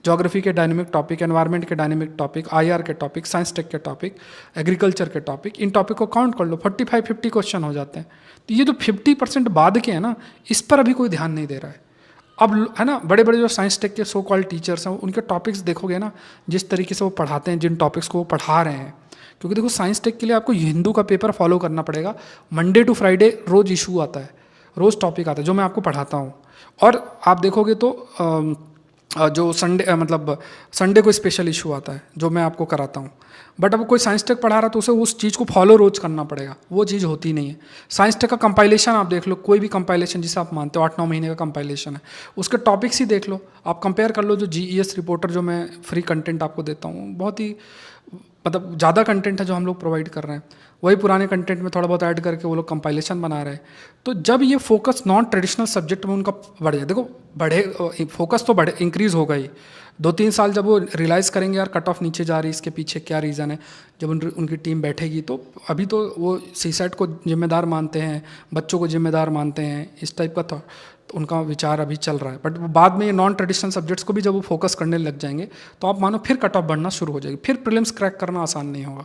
ज्योग्राफी के डायनेमिक टॉपिक, एनवायरनमेंट के डायनेमिक टॉपिक, आईआर के टॉपिक, साइंस टेक के टॉपिक, एग्रीकल्चर के टॉपिक, इन टॉपिक को काउंट कर लो, 45-50 क्वेश्चन हो जाते हैं। तो ये जो 50% बाद के हैं ना, इस पर अभी कोई ध्यान नहीं दे रहा है। अब है ना, बड़े बड़े जो साइंस टेक के सो कॉल्ड टीचर्स हैं, उनके टॉपिक्स देखोगे ना, जिस तरीके से वो पढ़ाते हैं, जिन टॉपिक्स को वो पढ़ा रहे हैं, क्योंकि देखो साइंस टेक के लिए आपको हिंदू का पेपर फॉलो करना पड़ेगा। मंडे टू फ्राइडे रोज़ इशू आता है, रोज़ टॉपिक आता है जो मैं आपको पढ़ाता हूँ। और आप देखोगे तो जो संडे मतलब संडे को स्पेशल इशू आता है जो मैं आपको कराता हूँ। बट अब कोई साइंस टेक पढ़ा रहा तो उसे उस चीज़ को फॉलो रोज करना पड़ेगा, वो चीज़ होती नहीं है। साइंस टेक का कंपाइलेशन आप देख लो, कोई भी कंपाइलेशन जिसे आप मानते हो 8-9 महीने का कंपाइलेशन है, उसके टॉपिक्स ही देख लो, आप कंपेयर कर लो। जो जीईएस रिपोर्टर जो मैं फ्री कंटेंट आपको देता हूँ, बहुत ही मतलब ज़्यादा कंटेंट है जो हम लोग प्रोवाइड कर रहे हैं, वही पुराने कंटेंट में थोड़ा बहुत ऐड करके वो लोग कंपाइलेशन बना रहे हैं। तो जब ये फोकस नॉन ट्रेडिशनल सब्जेक्ट में उनका बढ़ जाए, देखो बढ़े फोकस तो बढ़े, इंक्रीज़ होगा ही। 2-3 साल जब वो रियलाइज़ करेंगे यार कट ऑफ नीचे जा रही है, इसके पीछे क्या रीज़न है, जब उनकी टीम बैठेगी, तो अभी तो वो सीसेट को जिम्मेदार मानते हैं, बच्चों को जिम्मेदार मानते हैं, इस टाइप का तो उनका विचार अभी चल रहा है। बट बाद में ये नॉन ट्रेडिशनल सब्जेक्ट्स को भी जब वो फोकस करने लग जाएंगे, तो आप मानो फिर कट ऑफ बढ़ना शुरू हो जाएगी, फिर प्रीलिम्स क्रैक करना आसान नहीं होगा।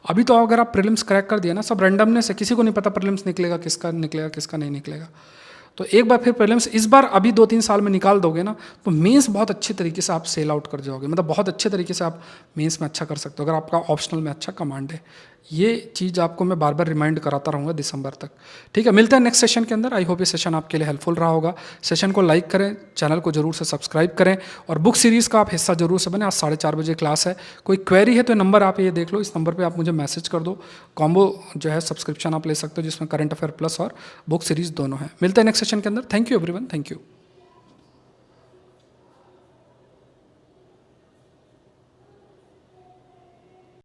अभी तो अगर आप प्रीलिम्स क्रैक कर दिया ना, सब रैंडमनेस है, किसी को नहीं पता प्रीलिम्स निकलेगा किसका नहीं निकलेगा। तो एक बार फिर प्रीलिम्स इस बार अभी 2-3 साल में निकाल दोगे ना, तो मेंस बहुत अच्छे तरीके से आप सेल आउट कर जाओगे, मतलब बहुत अच्छे तरीके से आप मेंस में अच्छा कर सकते हो अगर आपका ऑप्शनल में अच्छा कमांड है। ये चीज़ आपको मैं बार बार रिमाइंड कराता रहूँगा दिसंबर तक। ठीक है, मिलते हैं नेक्स्ट सेशन के अंदर। आई होप ये सेशन आपके लिए हेल्पफुल रहा होगा। सेशन को लाइक करें, चैनल को जरूर से सब्सक्राइब करें, और बुक सीरीज़ का आप हिस्सा जरूर से बने। आज 4:30 बजे क्लास है, कोई क्वेरी है तो नंबर आप ये देख लो, इस नंबर पर आप मुझे मैसेज कर दो। कॉम्बो जो है सब्सक्रिप्शन आप ले सकते हो, जिसमें करंट अफेयर प्लस और बुक सीरीज़ दोनों है। मिलते हैं नेक्स्ट सेशन के अंदर। Thank you everyone, thank you.